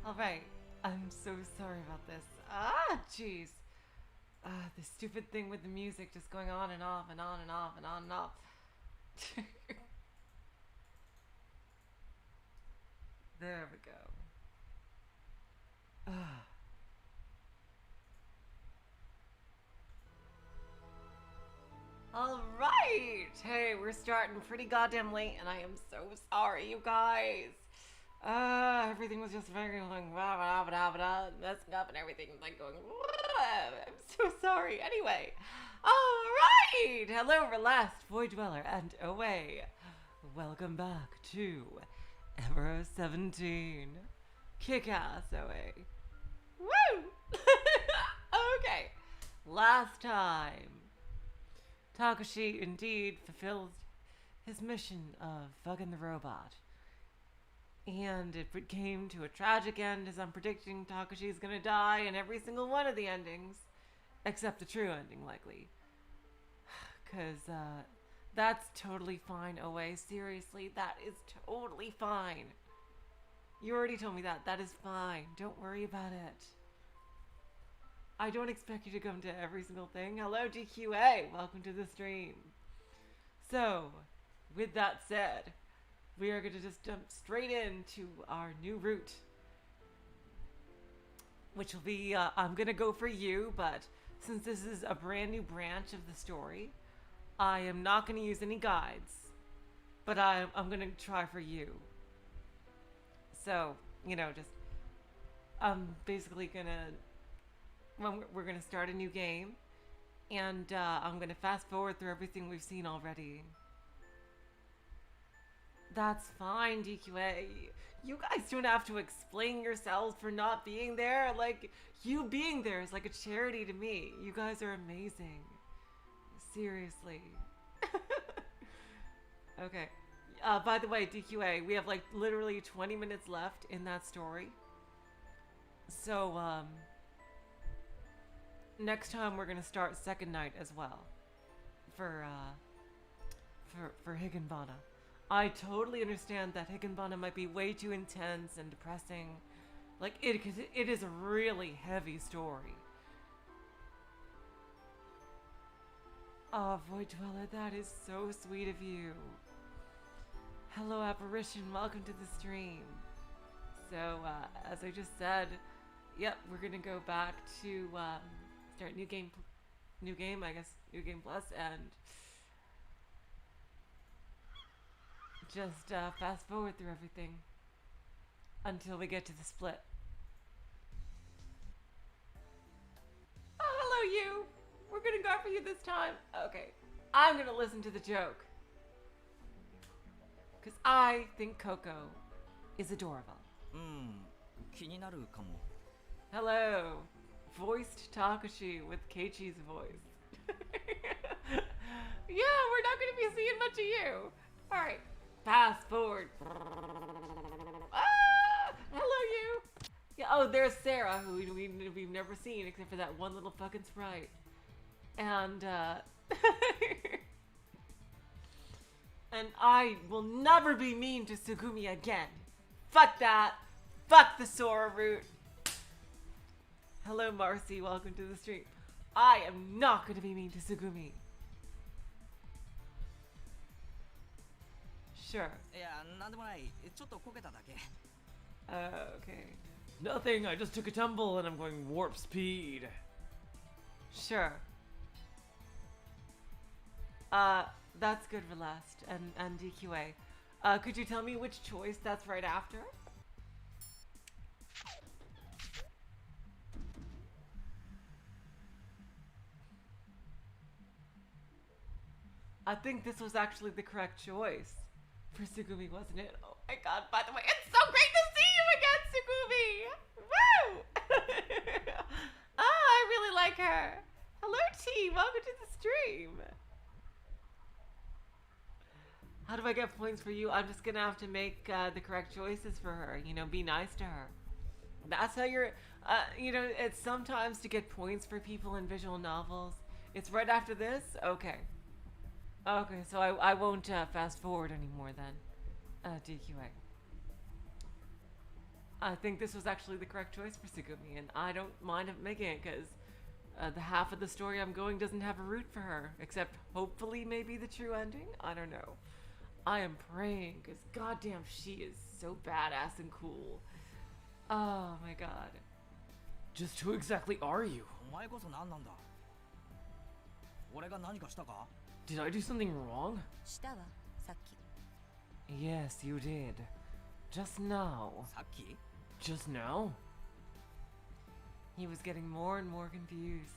Alright, I'm so sorry about this. Ah, jeez. This stupid thing with the music just going on and off and on and off and on and off. There we go. Ah. Alright! Hey, we're starting pretty goddamn late and I am so sorry, you guys. Everything was just very like messing up and everything like going. I'm so sorry. Anyway, alright! Hello, Relast, Void Dweller, and away. Welcome back to Ever17. Kick-ass OA. Woo! Okay. Last time, Takushi indeed fulfilled his mission of fucking the robot. And it came to a tragic end, as I'm predicting Takushi's gonna die in every single one of the endings. Except the true ending, likely. Because, that's totally fine, OA. Seriously, that is totally fine. You already told me that. That is fine. Don't worry about it. I don't expect you to come to every single thing. Hello, DQA. Welcome to the stream. So, with that said, we are going to just jump straight into our new route. Which will be, I'm going to go for you, but since this is a brand new branch of the story, I am not going to use any guides. But I'm going to try for you. So, you know, just, I'm basically going to, we're going to start a new game. And I'm going to fast forward through everything we've seen already. That's fine, DQA. You guys don't have to explain yourselves for not being there. Like, you being there is like a charity to me. You guys are amazing. Seriously. Okay. By the way, DQA, we have like literally 20 minutes left in that story. So, next time we're gonna start second night as well. For Higginbana. I totally understand that Higginbana might be way too intense and depressing. Like, because it is a really heavy story. Oh, Void Dweller, that is so sweet of you. Hello, Apparition, welcome to the stream. So, as I just said, yep, we're gonna go back to, start new game, I guess, New Game Plus, and just, fast forward through everything until we get to the split. Oh, hello, you! We're gonna go for you this time. Okay, I'm gonna listen to the joke. Because I think Coco is adorable. Hello, voiced Takushi with Keiichi's voice. Yeah, we're not going to be seeing much of you. Alright, fast forward. Ah, hello, you. Yeah, oh, there's Sarah, who we've never seen except for that one little fucking sprite. And, and I will never be mean to Tsugumi again. Fuck that. Fuck the Sora route. Hello, Marcy. Welcome to the stream. I am not going to be mean to Tsugumi. Sure. Okay. Nothing. I just took a tumble and I'm going warp speed. Sure. That's good for last, and DQA. Could you tell me which choice that's right after? I think this was actually the correct choice for Tsugumi, wasn't it? Oh my god, by the way, it's so great to see you again, Tsugumi! Woo! I really like her. Hello, T. Welcome to the stream. How do I get points for you? I'm just gonna have to make the correct choices for her. You know, be nice to her. That's how you're, you know, it's sometimes to get points for people in visual novels. It's right after this? Okay. Okay, so I won't fast forward anymore then. DQA. I think this was actually the correct choice for Sugumi, and I don't mind making it because the half of the story I'm going doesn't have a root for her, except hopefully maybe the true ending. I don't know. I am praying because goddamn, she is so badass and cool. Oh my god. Just who exactly are you? お前こそ何なんだ俺が何かしたか Did I do something wrong? したわさっき Yes, you did. Just now. さっき Just now? He was getting more and more confused.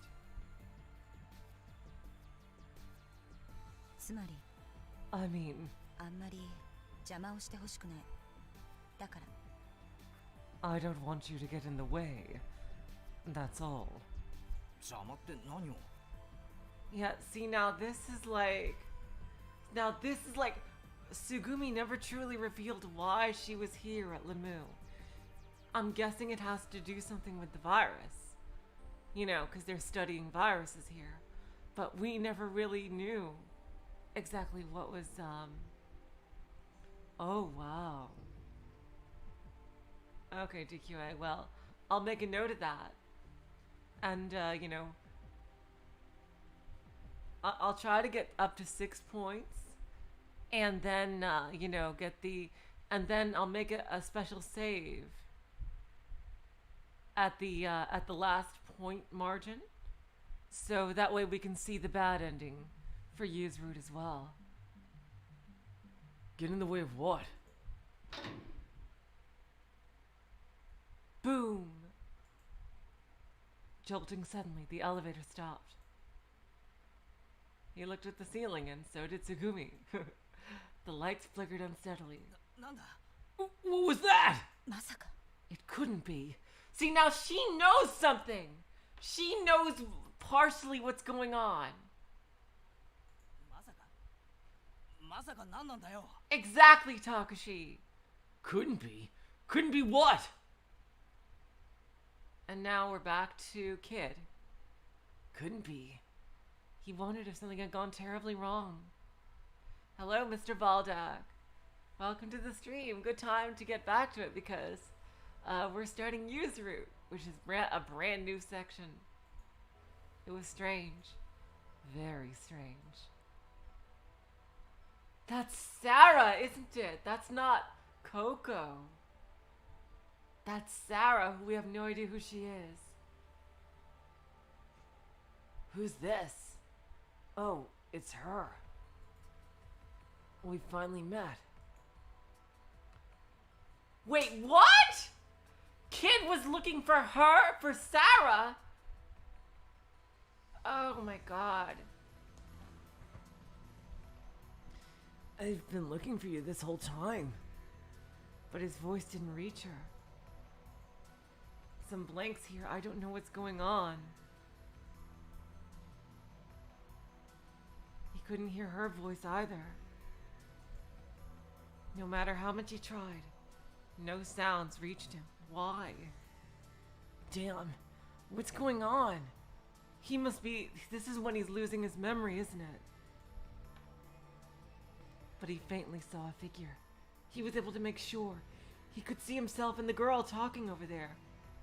つまり I mean, あんまり邪魔をしてほしくないだから I don't want you to get in the way. That's all. 邪魔って何を Yeah, see now this is like Sugumi never truly revealed why she was here at Lemu. I'm guessing it has to do something with the virus. You know, because they're studying viruses here. But we never really knew exactly what was, Oh, wow. Okay, DQA, well, I'll make a note of that. And, you know, I'll try to get up to 6 points. And then, you know, and then I'll make a special save at the last point margin. So that way we can see the bad ending for Yu's route as well. Get in the way of what? Boom! Jolting suddenly, the elevator stopped. He looked at the ceiling, and so did Sugumi. The lights flickered unsteadily. なんだ What was that? まさか It couldn't be. See, now she knows something! She knows partially what's going on. まさか何なんだよ Exactly, Takushi. Couldn't be. Couldn't be what? And now we're back to Kid. Couldn't be. He wondered if something had gone terribly wrong. Hello, Mr. Baldock. Welcome to the stream. Good time to get back to it because we're starting Yu's route, which is a brand new section. It was strange. Very strange. That's Sarah, isn't it? That's not Coco. That's Sarah, who we have no idea who she is. Who's this? Oh, it's her. We finally met. Wait, what? Kid was looking for her? For Sarah? Oh my god. I've been looking for you this whole time. But his voice didn't reach her. Some blanks here. I don't know what's going on. He couldn't hear her voice either. No matter how much he tried, no sounds reached him. Why? Damn, what's going on? He must be... This is when he's losing his memory, isn't it? But he faintly saw a figure. He was able to make sure. He could see himself and the girl talking over there.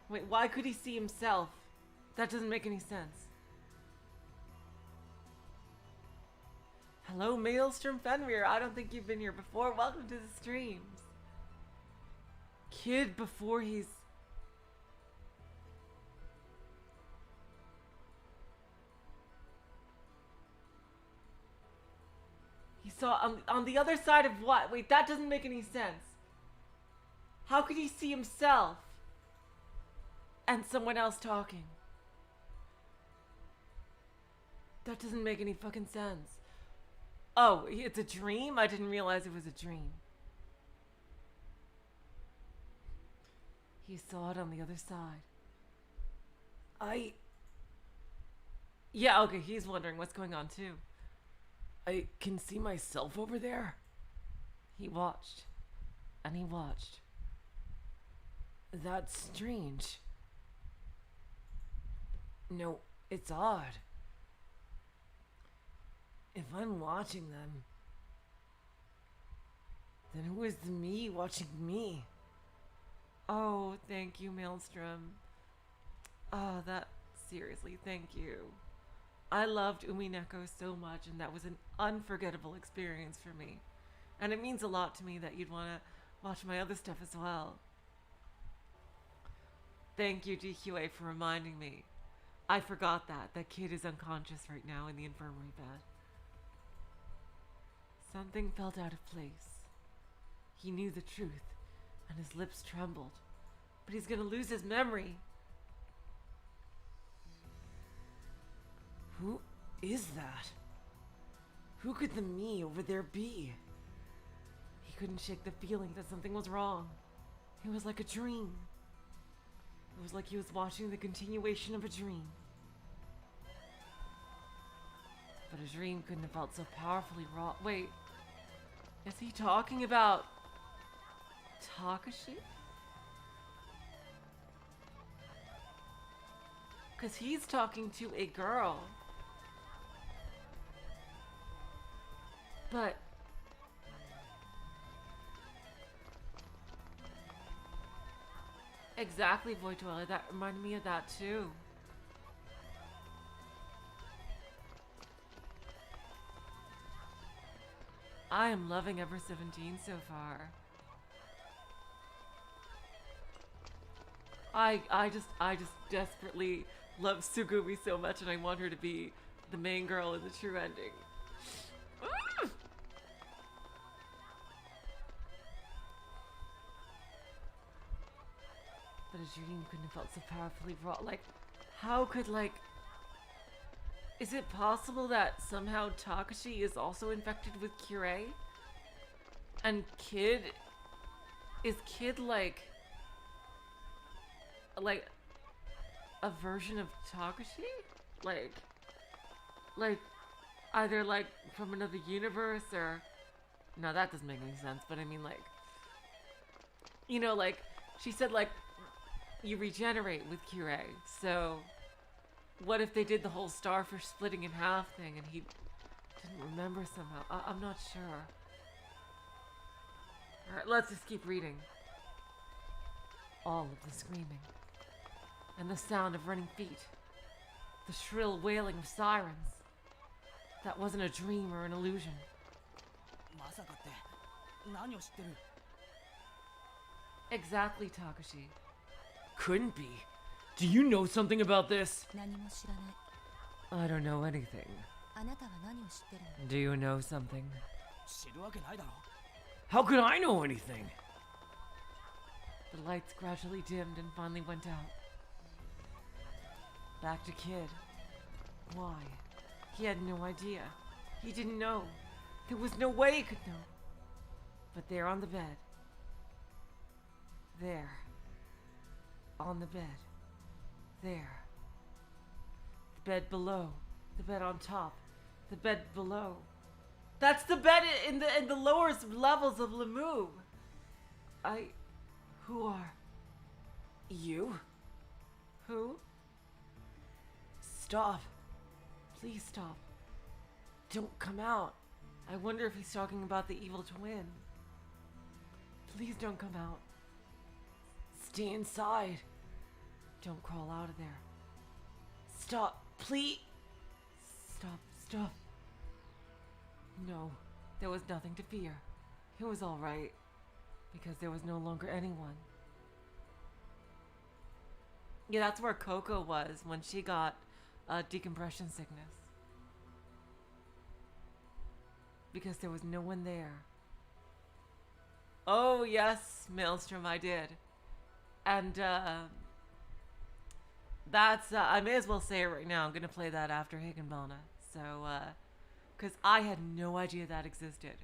Wait, why could he see himself? That doesn't make any sense. Hello, Maelstrom Fenrir. I don't think you've been here before. Welcome to the streams. Kid before he's... He saw on the other side of what? Wait, that doesn't make any sense. How could he see himself and someone else talking? That doesn't make any fucking sense. Oh, it's a dream? I didn't realize it was a dream. He saw it on the other side. Yeah, okay, he's wondering what's going on too. I can see myself over there. He watched. And he watched. That's strange. No, it's odd. If I'm watching them, then who is the me watching me? Oh, thank you, Maelstrom. Oh, seriously, thank you. I loved Umineko so much, and that was an unforgettable experience for me. And it means a lot to me that you'd want to watch my other stuff as well. Thank you, DQA, for reminding me. I forgot that. That kid is unconscious right now in the infirmary bed. Something felt out of place. He knew the truth, and his lips trembled. But he's gonna lose his memory. Who is that? Who could the me over there be? He couldn't shake the feeling that something was wrong. It was like a dream. It was like he was watching the continuation of a dream. But a dream couldn't have felt so powerfully raw. Wait, is he talking about Takushi? Because he's talking to a girl. But exactly, Void Dweller. That reminded me of that too. I am loving Ever17 so far. I just desperately love Sugumi so much, and I want her to be the main girl in the true ending. But a dream couldn't have felt so powerfully raw. Like, how could, like... Is it possible that somehow Takushi is also infected with Kirei? And Kid... Is Kid, like a version of Takushi? Like, either, like, from another universe, or... No, that doesn't make any sense, but I mean, like... You know, like, she said, like, you regenerate with Kirei, so... What if they did the whole starfish splitting in half thing and he didn't remember somehow? I'm not sure. Alright, let's just keep reading. All of the screaming. And the sound of running feet. The shrill wailing of sirens. That wasn't a dream or an illusion. まさかって何を知ってる? Exactly, Takushi. Couldn't be. Do you know something about this? 何も知らない。 I don't know anything. あなたは何を知ってるの? Do you know something? 知るわけないだろ. How could I know anything? The lights gradually dimmed and finally went out. Back to Kid. Why? He had no idea. He didn't know. There was no way he could know. But there on the bed. There. On the bed. There. The bed below. The bed on top. The bed below. That's the bed in the lower levels of Lemu. Who are? You? Who? Stop. Please stop. Don't come out. I wonder if he's talking about the evil twin. Please don't come out. Stay inside. Don't crawl out of there. Stop, please. Stop. No, there was nothing to fear. It was all right, because there was no longer anyone. Yeah, that's where Coco was when she got decompression sickness. Because there was no one there. Oh yes, Maelstrom, I did. And that's, I may as well say it right now. I'm going to play that after Higginbona. So, because I had no idea that existed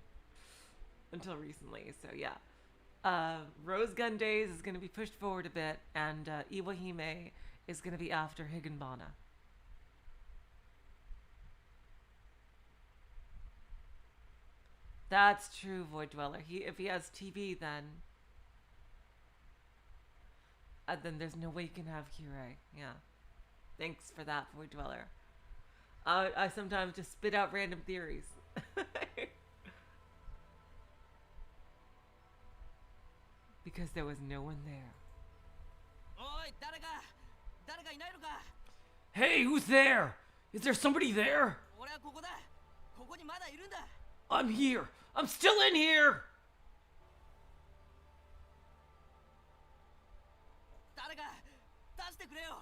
until recently. So, yeah. Rose Gun Days is going to be pushed forward a bit, and Iwahime is going to be after Higginbona. That's true, Void Dweller. If he has TV, then there's no way you can have Kirei. Yeah. Thanks for that, Void Dweller. I sometimes just spit out random theories. Because there was no one there. がいないのか。 Hey, who's there? Is there somebody there? 俺はここだ。ここにまだいるんだ。 I'm here. I'm still in here. 誰か出してくれよ。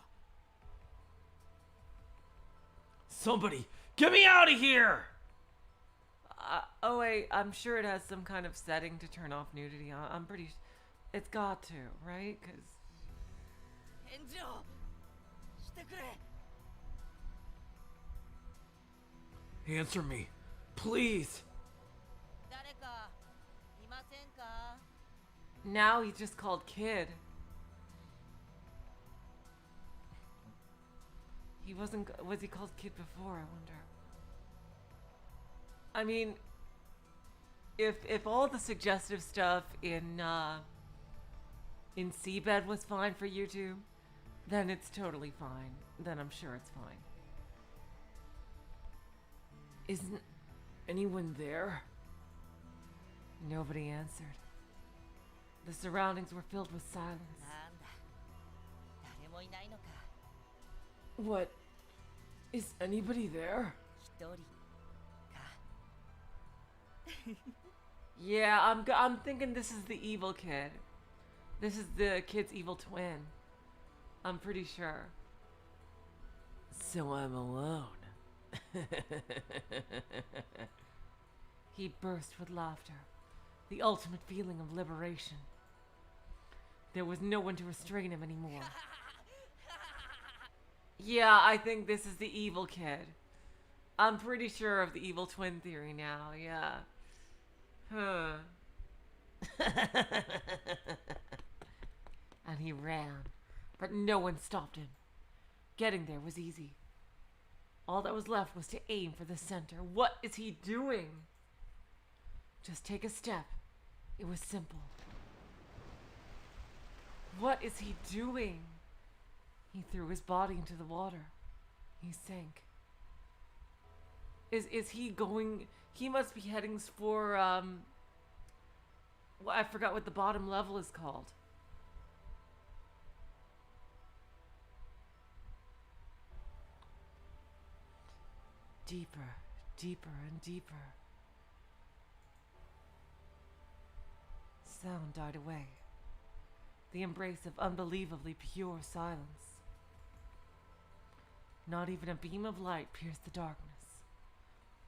Somebody, get me out of here. Oh wait, I'm sure it has some kind of setting to turn off nudity. I'm pretty. It's got to, right? Cause 返事をしてくれ。 Answer me, please. 誰かいませんか。 now he's just called Kid. He wasn't. Was he called Kid before? I wonder. I mean, if all the suggestive stuff in Seabed was fine for YouTube, then it's totally fine. Then I'm sure it's fine. Isn't anyone there? Nobody answered. The surroundings were filled with silence. なんだ。誰もいないのか。 What? Is anybody there? 一人か。 Yeah, I'm thinking this is the evil kid. This is the kid's evil twin. I'm pretty sure. So I'm alone. He burst with laughter, the ultimate feeling of liberation. There was no one to restrain him anymore. Yeah, I think this is the evil kid. I'm pretty sure of the evil twin theory now, yeah. Huh. And he ran, but no one stopped him. Getting there was easy. All that was left was to aim for the center. What is he doing? Just take a step. It was simple. What is he doing? He threw his body into the water. He sank. Is he going? He must be heading for well, I forgot what the bottom level is called. Deeper, deeper, and deeper. Sound died away. The embrace of unbelievably pure silence. Not even a beam of light pierced the darkness.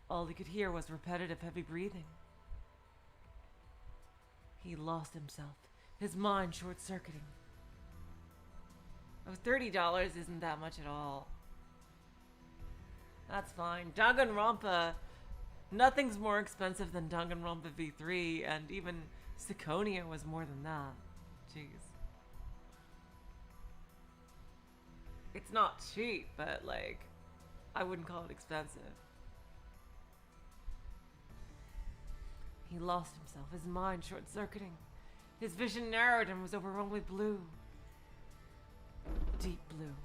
All he could hear was repetitive, heavy breathing. He lost himself, his mind short-circuiting. Oh, $30 isn't that much at all. That's fine. Danganronpa, nothing's more expensive than Danganronpa V3, and even Syconia was more than that. Jeez. It's not cheap, but like, I wouldn't call it expensive. He lost himself, his mind short-circuiting. His vision narrowed and was overrun with blue. Deep blue.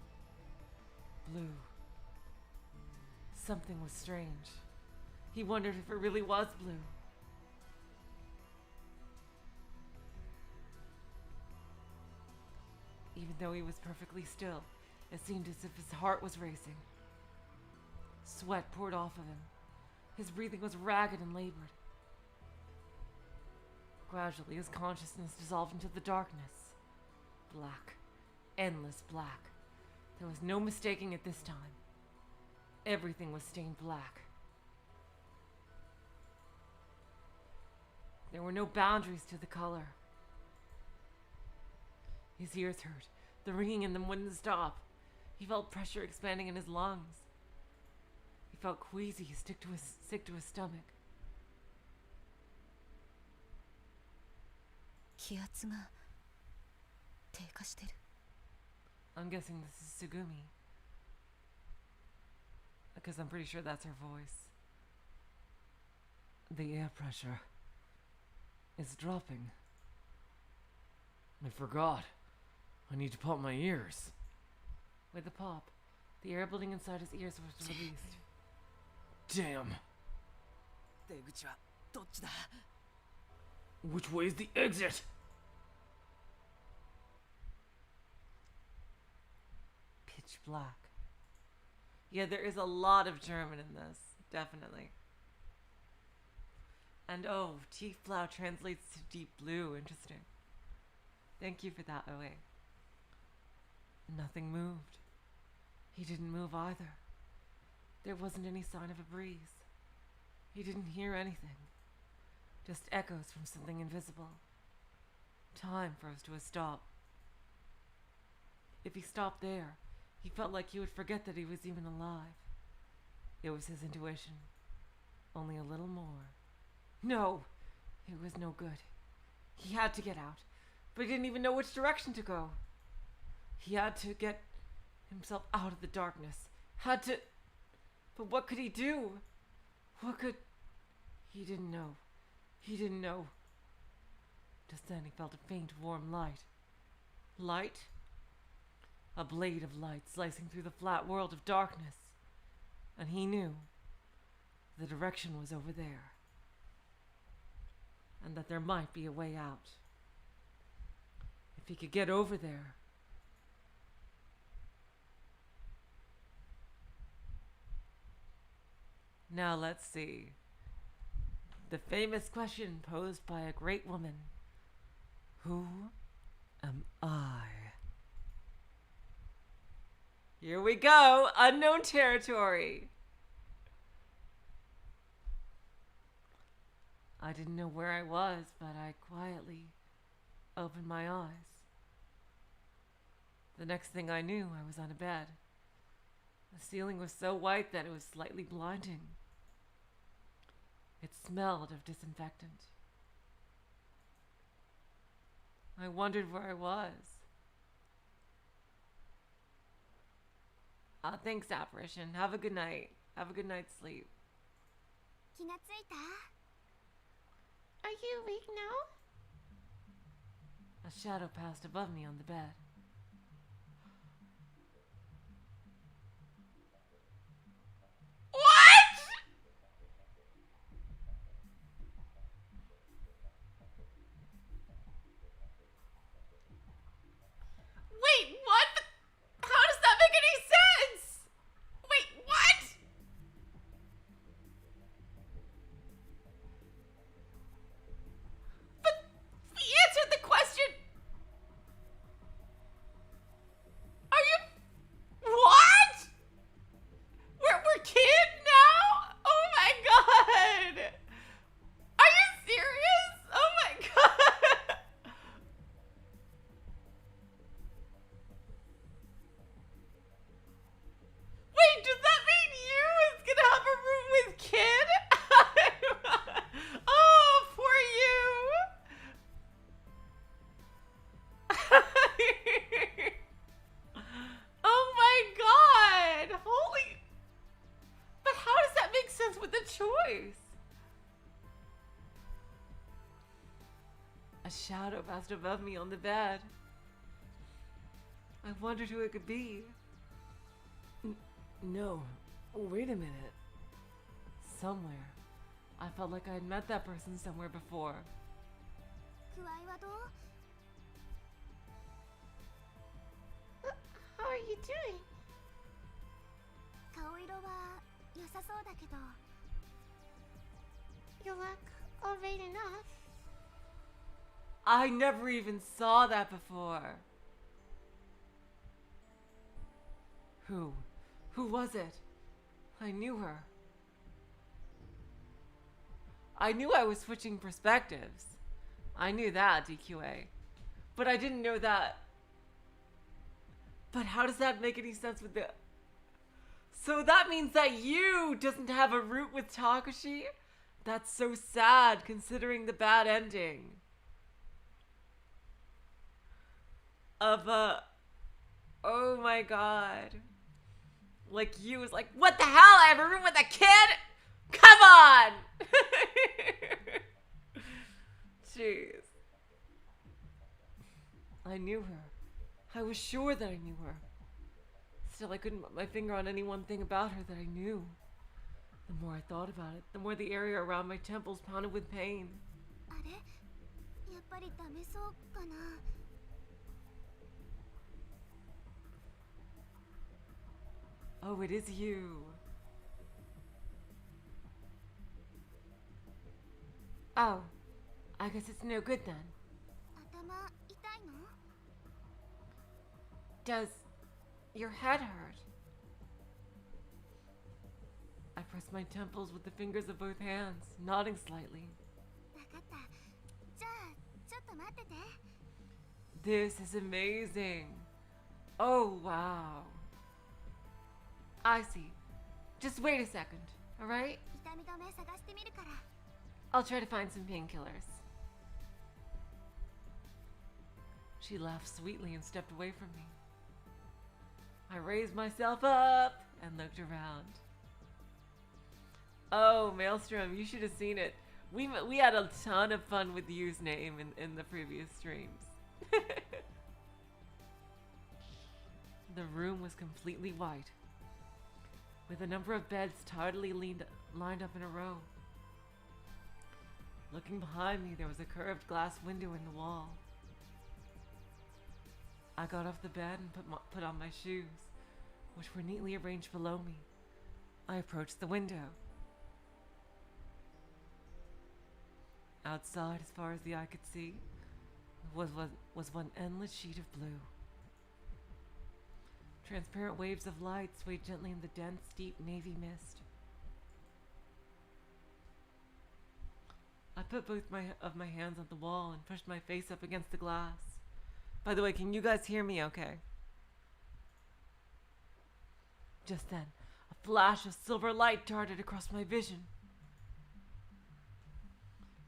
Blue. Something was strange. He wondered if it really was blue. Even though he was perfectly still, it seemed as if his heart was racing. Sweat poured off of him. His breathing was ragged and labored. Gradually, his consciousness dissolved into the darkness. Black. Endless black. There was no mistaking it this time. Everything was stained black. There were no boundaries to the color. His ears hurt. The ringing in them wouldn't stop. He felt pressure expanding in his lungs. He felt queasy, sick to his stomach. 気圧が低下してる。 I'm guessing this is Sugumi. Because I'm pretty sure that's her voice. The air pressure is dropping. I forgot. I need to pop my ears. With a pop, the air building inside his ears was released. Damn. 出口はどっちだ。 Which way is the exit? Pitch pitch black. Yeah, there is a lot of German in this, definitely. And oh, Tiefblau translates to deep blue. Interesting. Thank you for that, OA. Nothing moved. He didn't move either. There wasn't any sign of a breeze. He didn't hear anything. Just echoes from something invisible. Time froze to a stop. If he stopped there, he felt like he would forget that he was even alive. It was his intuition. Only a little more. No! It was no good. He had to get out, but he didn't even know which direction to go. He had to get himself out of the darkness. But what could he do? He didn't know. He didn't know. Just then he felt a faint, warm light. Light? A blade of light slicing through the flat world of darkness. And he knew the direction was over there. And that there might be a way out. If he could get over there. Now let's see. The famous question posed by a great woman. Who am I? Here we go. Unknown territory. I didn't know where I was, but I quietly opened my eyes. The next thing I knew, I was on a bed. The ceiling was so white that it was slightly blinding. It smelled of disinfectant. I wondered where I was. Thanks, apparition. Have a good night. Have a good night's sleep. 気がついた? Are you awake now? A shadow passed above me on the bed. What? Wait, what? How does that make any sense? Wait, what? But we answered the question. Are you... What? We're kids now? Oh my god. Are you serious? Oh my god. Wait, does that mean you is gonna have a room with kid? Oh, poor you. Oh my god. Holy. But how does that make sense with the choice? A shadow passed above me on the bed. I wondered who it could be. No, wait a minute. Somewhere. I felt like I had met that person somewhere before. 具合はどう? How are you doing? 顔色は良さそうだけど. You look alright enough. I never even saw that before. Who? Who was it? I knew her. I knew I was switching perspectives. I knew that, DQA. But I didn't know that. But how does that make any sense with the... So that means that you doesn't have a root with Takushi? That's so sad considering the bad ending. Of a... Oh my god. Like you was like, what the hell? I have a room with a kid? Come on! Jeez. I knew her. I was sure that I knew her. Still, I couldn't put my finger on any one thing about her that I knew. The more I thought about it, the more the area around my temples pounded with pain. あれ? やっぱりダメそうかな? Oh, it is you. Oh, I guess it's no good then. 頭痛いの？ Does your head hurt? I press my temples with the fingers of both hands, nodding slightly. わかった。じゃあちょっと待ってて。 This is amazing. Oh, wow. I see. Just wait a second, alright? 痛み止め探してみるから。 I'll try to find some painkillers. She laughed sweetly and stepped away from me. I raised myself up and looked around. Oh, Maelstrom, you should have seen it. We had a ton of fun with Yu's name in the previous streams. The room was completely white, with a number of beds tidily lined up in a row. Looking behind me, there was a curved glass window in the wall. I got off the bed and put on my shoes, which were neatly arranged below me. I approached the window. Outside, as far as the eye could see, was one endless sheet of blue. Transparent waves of light swayed gently in the dense, deep navy mist. I put both of my hands on the wall and pushed my face up against the glass. By the way, can you guys hear me okay? Just then, a flash of silver light darted across my vision.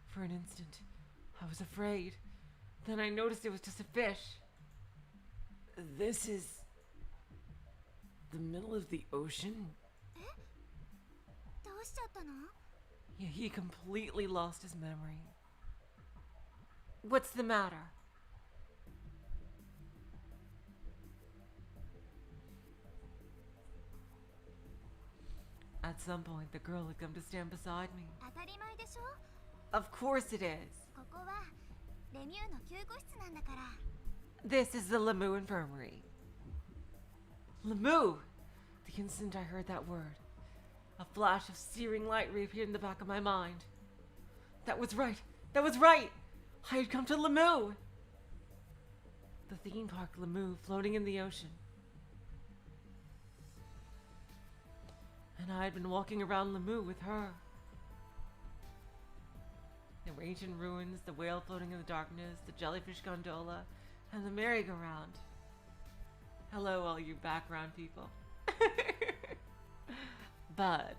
For an instant, I was afraid. Then I noticed it was just a fish. This is the middle of the ocean? どうしちゃったの？ Yeah, he completely lost his memory. What's the matter? At some point, the girl had come to stand beside me. 当たり前でしょ？ Of course it is. ここはレミューの救護室なんだから。 This is the Lemu Infirmary. Lemu! The instant I heard that word, a flash of searing light reappeared in the back of my mind. That was right! That was right! I had come to Lemu! The theme park Lemu floating in the ocean. And I had been walking around Lemu with her. There were ancient ruins, the whale floating in the darkness, the jellyfish gondola, and the merry-go-round. Hello, all you background people. But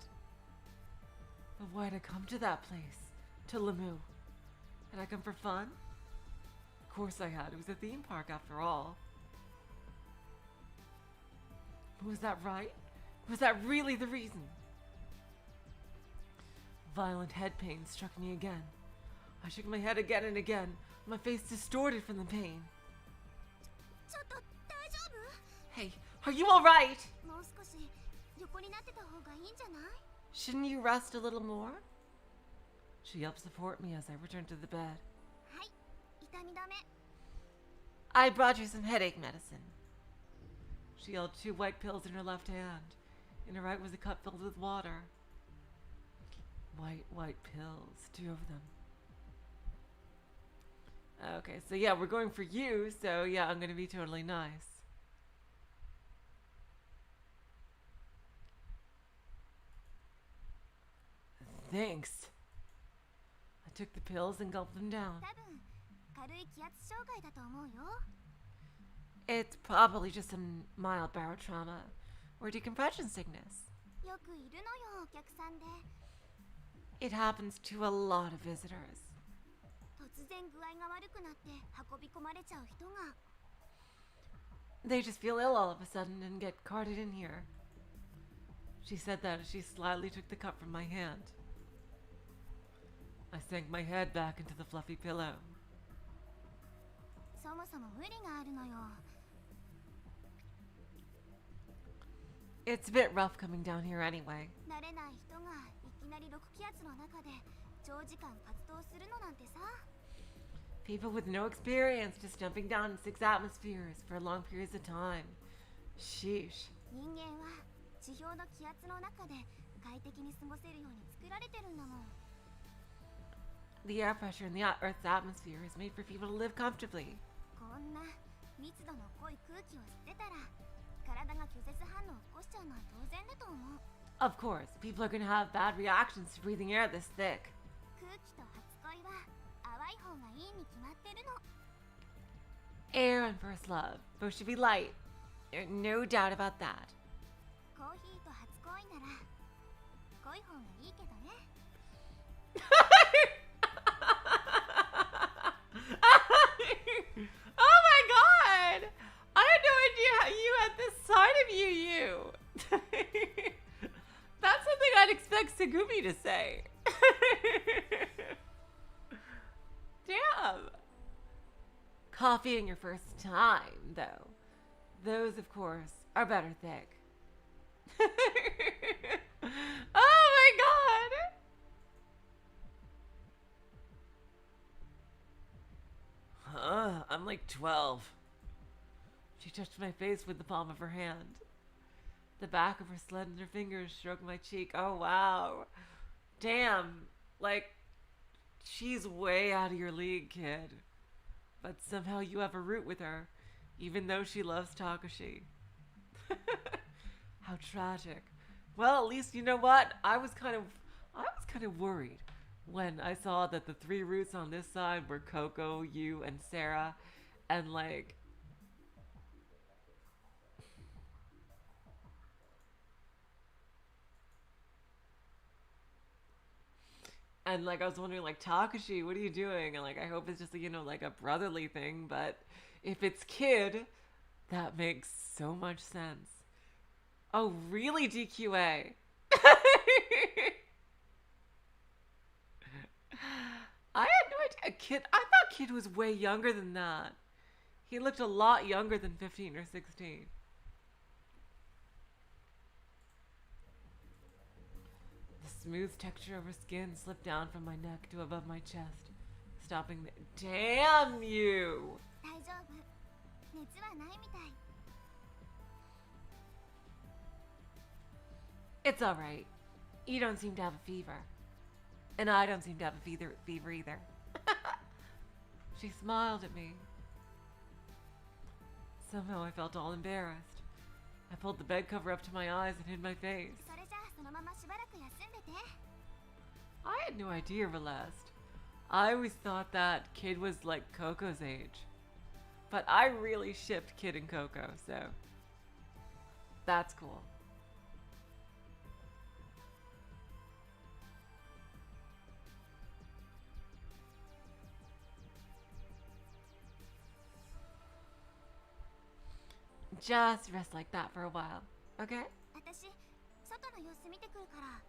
why'd I come to that place? To Lemu? Had I come for fun? Of course I had. It was a theme park after all. Was that right? Was that really the reason? Violent head pain struck me again. I shook my head again and again, my face distorted from the pain. ちょっと大丈夫？ Hey, are you alright? もう少し横になってた方がいいんじゃない？ Shouldn't you rest a little more? She helped support me as I returned to the bed. はい、痛み止め。 I brought you some headache medicine. She held 2 white pills in her left hand. In her right was a cup filled with water. White pills, 2 of them. Okay, so yeah, we're going for you, so yeah, I'm gonna be totally nice. Thanks. I took the pills and gulped them down. 多分軽い気圧障害だと思うよ。 It's probably just some mild barotrauma or decompression sickness. よくいるのよ、お客さんで。 It happens to a lot of visitors. 突然具合が悪くなって運び込まれちゃう人が。 They just feel ill all of a sudden and get carted in here. She said that as she slyly took the cup from my hand. I sank my head back into the fluffy pillow. そもそも無理があるのよ。 It's a bit rough coming down here anyway. 慣れない人がいきなり6気圧の中で長時間活動するのなんてさ。 People with no experience just jumping down in 6 atmospheres for long periods of time. Sheesh. 人間は地表の気圧の中で快適に過ごせるように作られてるんだもん。 The air pressure in the Earth's atmosphere is made for people to live comfortably. こんな密度の濃い空気を吸ってたら体が拒絶反応を起こしちゃうのは当然だと思う。 Of course, people are gonna have bad reactions to breathing air this thick. 空気と初恋は淡い方がいいに決まってるの。 Air and first love, both should be light. There's no doubt about that. コーヒーと初恋なら濃い方がいいけどね。Oh my god! I had no idea how you had this side of you. That's something I'd expect Segumi to say. Damn. Coffee in your first time, though. Those, of course, are better thick. Oh my god! I'm like 12. She touched my face with the palm of her hand. The back of her slender fingers stroked my cheek. Oh, wow. Damn. Like, she's way out of your league, kid. But somehow you have a root with her, even though she loves Takushi. How tragic. Well, at least you know what? I was kind of worried when I saw that the three roots on this side were Coco, you, and Sarah, and like I was wondering, like, Takashi, what are you doing? And like, I hope it's just, you know, like a brotherly thing, but if it's kid, that makes so much sense. Oh, really, DQA? I had no idea. Kid, I thought Kid was way younger than that. He looked a lot younger than 15 or 16. The smooth texture of her skin slipped down from my neck to above my chest, stopping the— Damn you! 大丈夫。熱はないみたい。 It's alright. You don't seem to have a fever. And I don't seem to have a fever either. She smiled at me. Somehow I felt all embarrassed. I pulled the bed cover up to my eyes and hid my face. それじゃあそのまましばらく休んでて。 I had no idea, Relest. I always thought that Kid was like Coco's age. But I really shipped Kid and Coco, so that's cool. Just rest like that for a while, okay? 私、外の様子見てくるから。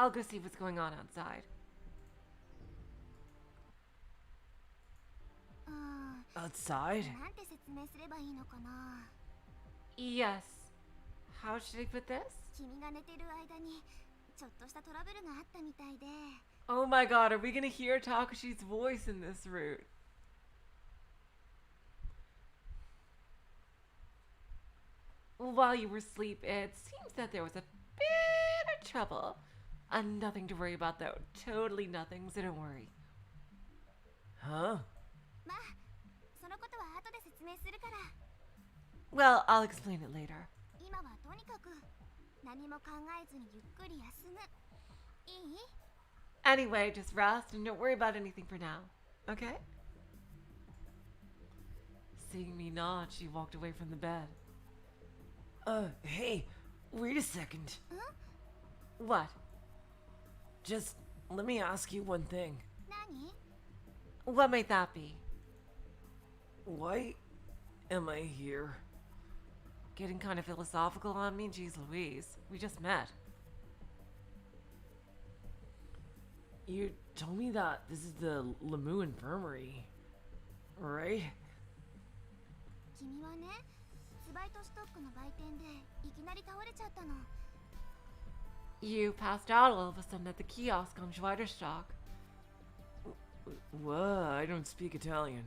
I'll go see what's going on outside. Outside? なんて説明すればいいのかな。 Yes. How should I put this? 君が寝てる間にちょっとしたトラブルがあったみたいで。 Oh my god, are we gonna hear Takushi's voice in this route? While you were asleep, it seems that there was a bit of trouble. Nothing to worry about though. Totally nothing, so don't worry. Huh? まあ、そのことは後で説明するから。 Well, I'll explain it later. 今はとにかく何も考えずにゆっくり休む。いい？ Anyway, just rest and don't worry about anything for now. Okay? Seeing me nod, she walked away from the bed. Hey, wait a second. What? Just let me ask you one thing. 何？ What might that be? Why am I here? Getting kind of philosophical on me? Jeez Louise. We just met. You told me that this is the Lamu Infirmary, right? 君はね、スバイトストックの売店でいきなり倒れちゃったの。 You passed out all of a sudden at the kiosk on Schweiderstock. What? I don't speak Italian.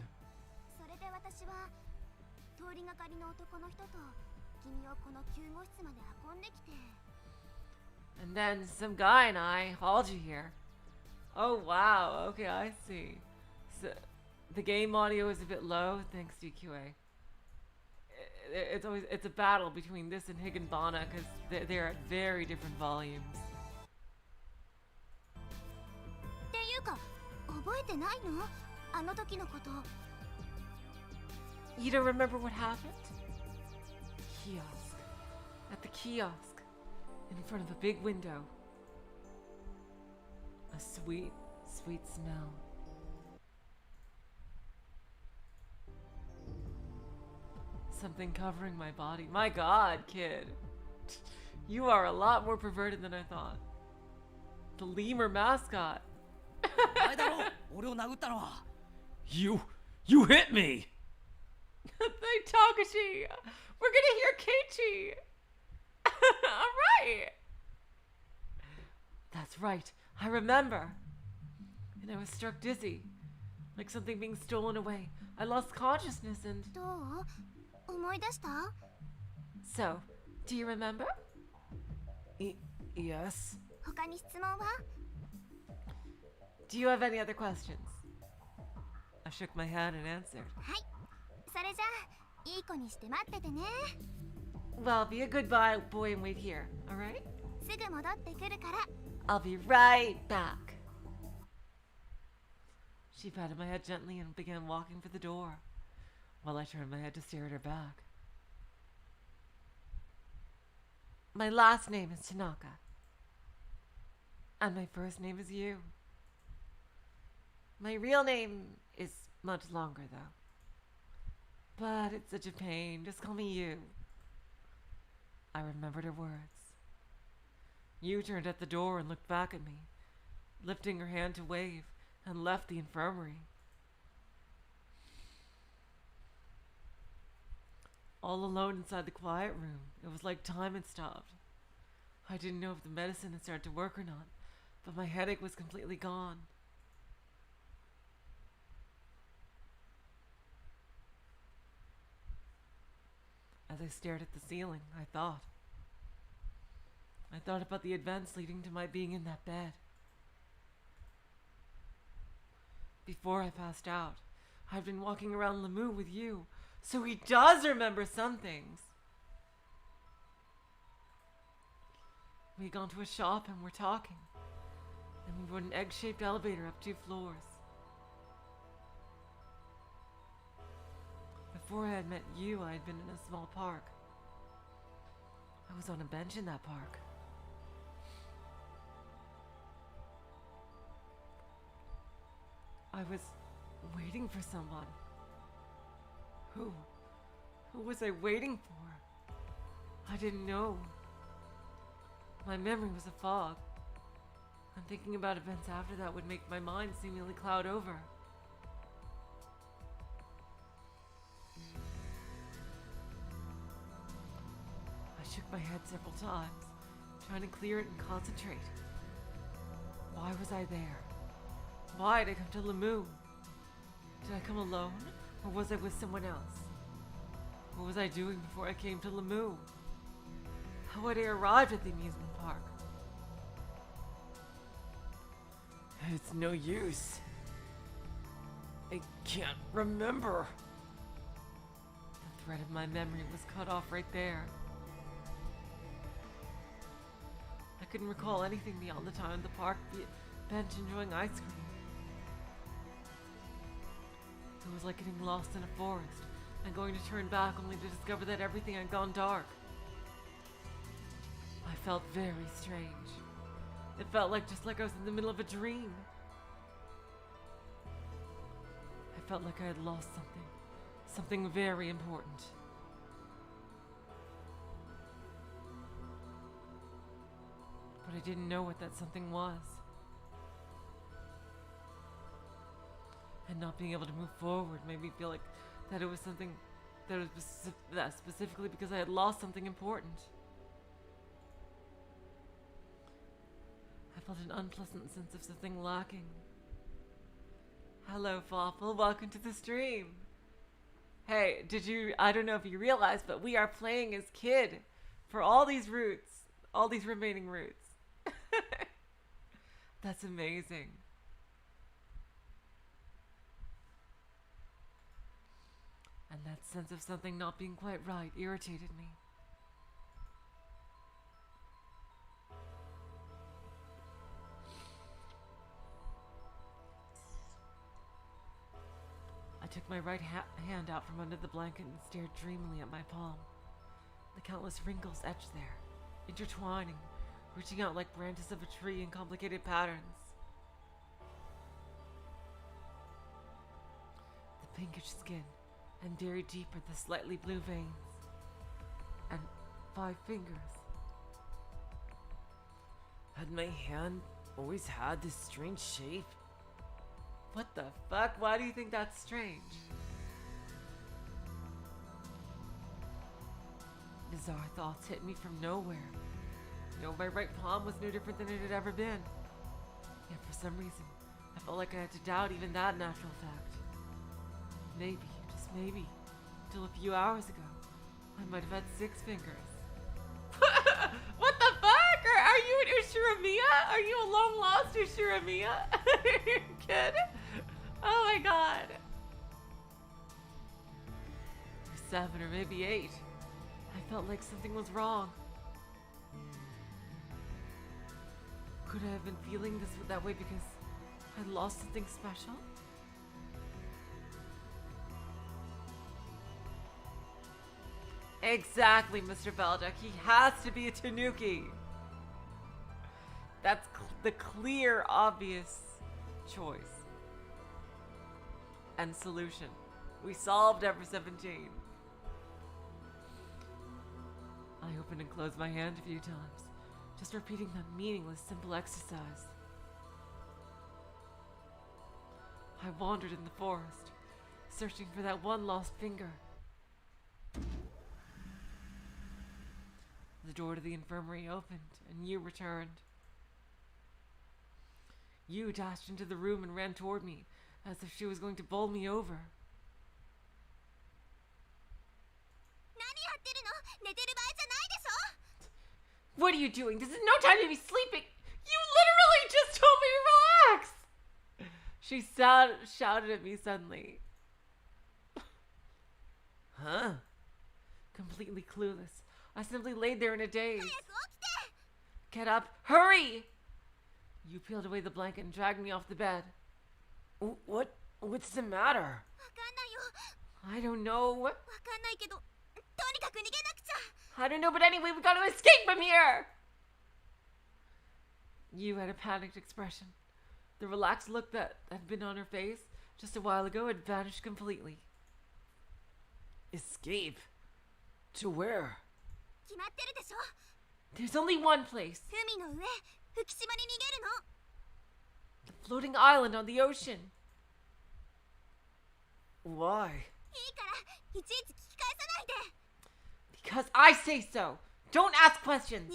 それで私は通りがかりの男の人と君をこの救護室まで運んできて。 And then some guy and I hauled you here. Oh wow, okay, I see. So the game audio is a bit low, thanks DQA. It's a battle between this and Higginbana because they're at very different volumes. っていうか、覚えてないの？あの時のこと。 You don't remember what happened? Kiosk. At the kiosk. In front of a big window. A sweet, sweet smell. Something covering my body. My god, kid. You are a lot more perverted than I thought. The lemur mascot. お前だろ俺を殴ったのは。 You hit me! Hey, Takushi! We're gonna hear Keiichi! Alright! That's right. I remember. And I was struck dizzy. Like something being stolen away. I lost consciousness and... どう？思い出した？ So, do you remember? Yes. 他に質問は？ Do you have any other questions? I shook my head and answered. はい。それじゃあ、いい子にして待っててね。 Well, be a good boy and wait here, alright? すぐ戻ってくるから。 I'll be right back. She patted my head gently and began walking for the door, while I turned my head to stare at her back. My last name is Tanaka. And my first name is Yu. My real name is much longer, though. But it's such a pain. Just call me Yu. I remembered her words. Yu turned at the door and looked back at me, lifting her hand to wave, and left the infirmary. All alone inside the quiet room, it was like time had stopped. I didn't know if the medicine had started to work or not, but my headache was completely gone. As I stared at the ceiling, I thought about the events leading to my being in that bed. Before I passed out, I've been walking around Lemu with you, so he does remember some things. We had gone to a shop and were talking, and we rode an egg-shaped elevator up 2 floors. Before I had met you, I had been in a small park. I was on a bench in that park. I was waiting for someone. Who? Who was I waiting for? I didn't know. My memory was a fog. And thinking about events after that would make my mind seemingly cloud over. I shook my head several times, trying to clear it and concentrate. Why was I there? Why did I come to Lemu? Did I come alone, or was I with someone else? What was I doing before I came to Lemu? How had I arrived at the amusement park? It's no use. I can't remember. The thread of my memory was cut off right there. I couldn't recall anything beyond the time at the park bench enjoying ice cream. It was like getting lost in a forest and going to turn back only to discover that everything had gone dark. I felt very strange. It felt just like I was in the middle of a dream. I felt like I had lost something very important. But I didn't know what that something was. And not being able to move forward made me feel like that it was something that was specifically because I had lost something important. I felt an unpleasant sense of something lacking. Hello, Fawful. Welcome to the stream. Hey, I don't know if you realize, but we are playing as Kid for all these routes, all these remaining routes. That's amazing. And that sense of something not being quite right irritated me. I took my right hand out from under the blanket and stared dreamily at my palm. The countless wrinkles etched there, intertwining, reaching out like branches of a tree in complicated patterns. The pinkish skin, and buried deeper the slightly blue veins. And 5 fingers. Had my hand always had this strange shape? What the fuck? Why do you think that's strange? Bizarre thoughts hit me from nowhere. My right palm was no different than it had ever been. Yet for some reason, I felt like I had to doubt even that natural fact. Maybe, just maybe, until a few hours ago, I might have had 6 fingers. What the fuck? Are you an Ushiromiya? Are you a long lost Ushiromiya? Kid? Oh my god. Or 7 or maybe 8. I felt like something was wrong. Could I have been feeling that way because I lost something special? Exactly, Mr. Belduck. He has to be a Tanuki. That's the clear, obvious choice. And solution. We solved Ever17. I opened and closed my hand a few times, just repeating that meaningless, simple exercise. I wandered in the forest, searching for that one lost finger. The door to the infirmary opened, and you returned. You dashed into the room and ran toward me, as if she was going to bowl me over. What are you doing? This is no time to be sleeping! You literally just told me to relax! She shouted at me suddenly. Huh? Completely clueless, I simply laid there in a daze. Get up! Hurry! You peeled away the blanket and dragged me off the bed. What's the matter? I don't know. I don't know, but anyway, we gotta escape from here! You had a panicked expression. The relaxed look that had been on her face just a while ago had vanished completely. Escape? To where? There's only one place. The floating island on the ocean. Why? Because I say so. Don't ask questions.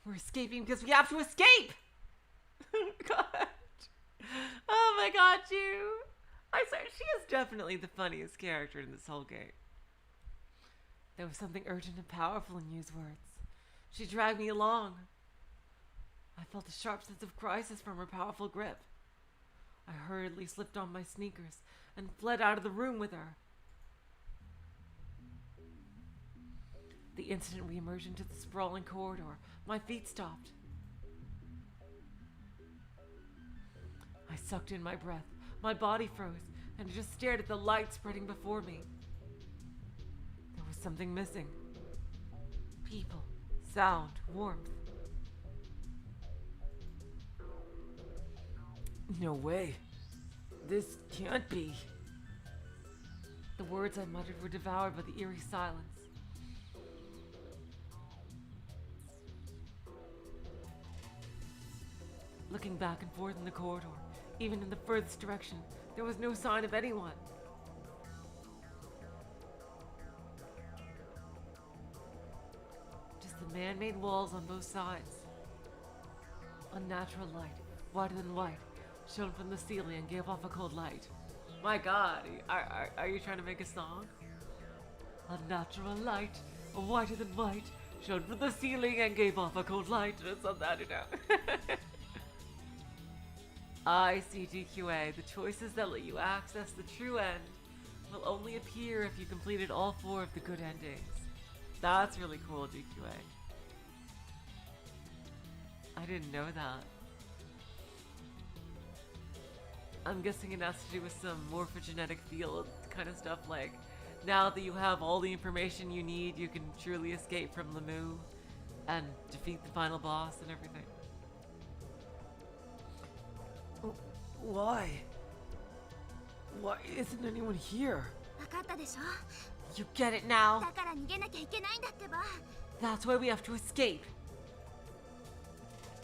We're escaping because we have to escape. God. Oh my god, you. I swear, she is definitely the funniest character in this whole game. There was something urgent and powerful in Yu's words. She dragged me along. I felt a sharp sense of crisis from her powerful grip. I hurriedly slipped on my sneakers and fled out of the room with her. The instant we emerged into the sprawling corridor, my feet stopped. I sucked in my breath. My body froze, and I just stared at the light spreading before me. There was something missing. People, sound, warmth. No way. This can't be. The words I muttered were devoured by the eerie silence. Looking back and forth in the corridor, even in the furthest direction, there was no sign of anyone. Just the man-made walls on both sides. Unnatural light, whiter than white, shone from the ceiling and gave off a cold light. My god, are you trying to make a song? A natural light, whiter than white, shone from the ceiling and gave off a cold light. It's on that, you know. I see, DQA. The choices that let you access the true end will only appear if you completed all 4 of the good endings. That's really cool, DQA. I didn't know that. I'm guessing it has to do with some morphogenetic field kind of stuff, like now that you have all the information you need, you can truly escape from Lemu and defeat the final boss and everything. Why? Why isn't anyone here? 分かったでしょ You get it now? だから逃げなきゃいけないんだってば That's why we have to escape.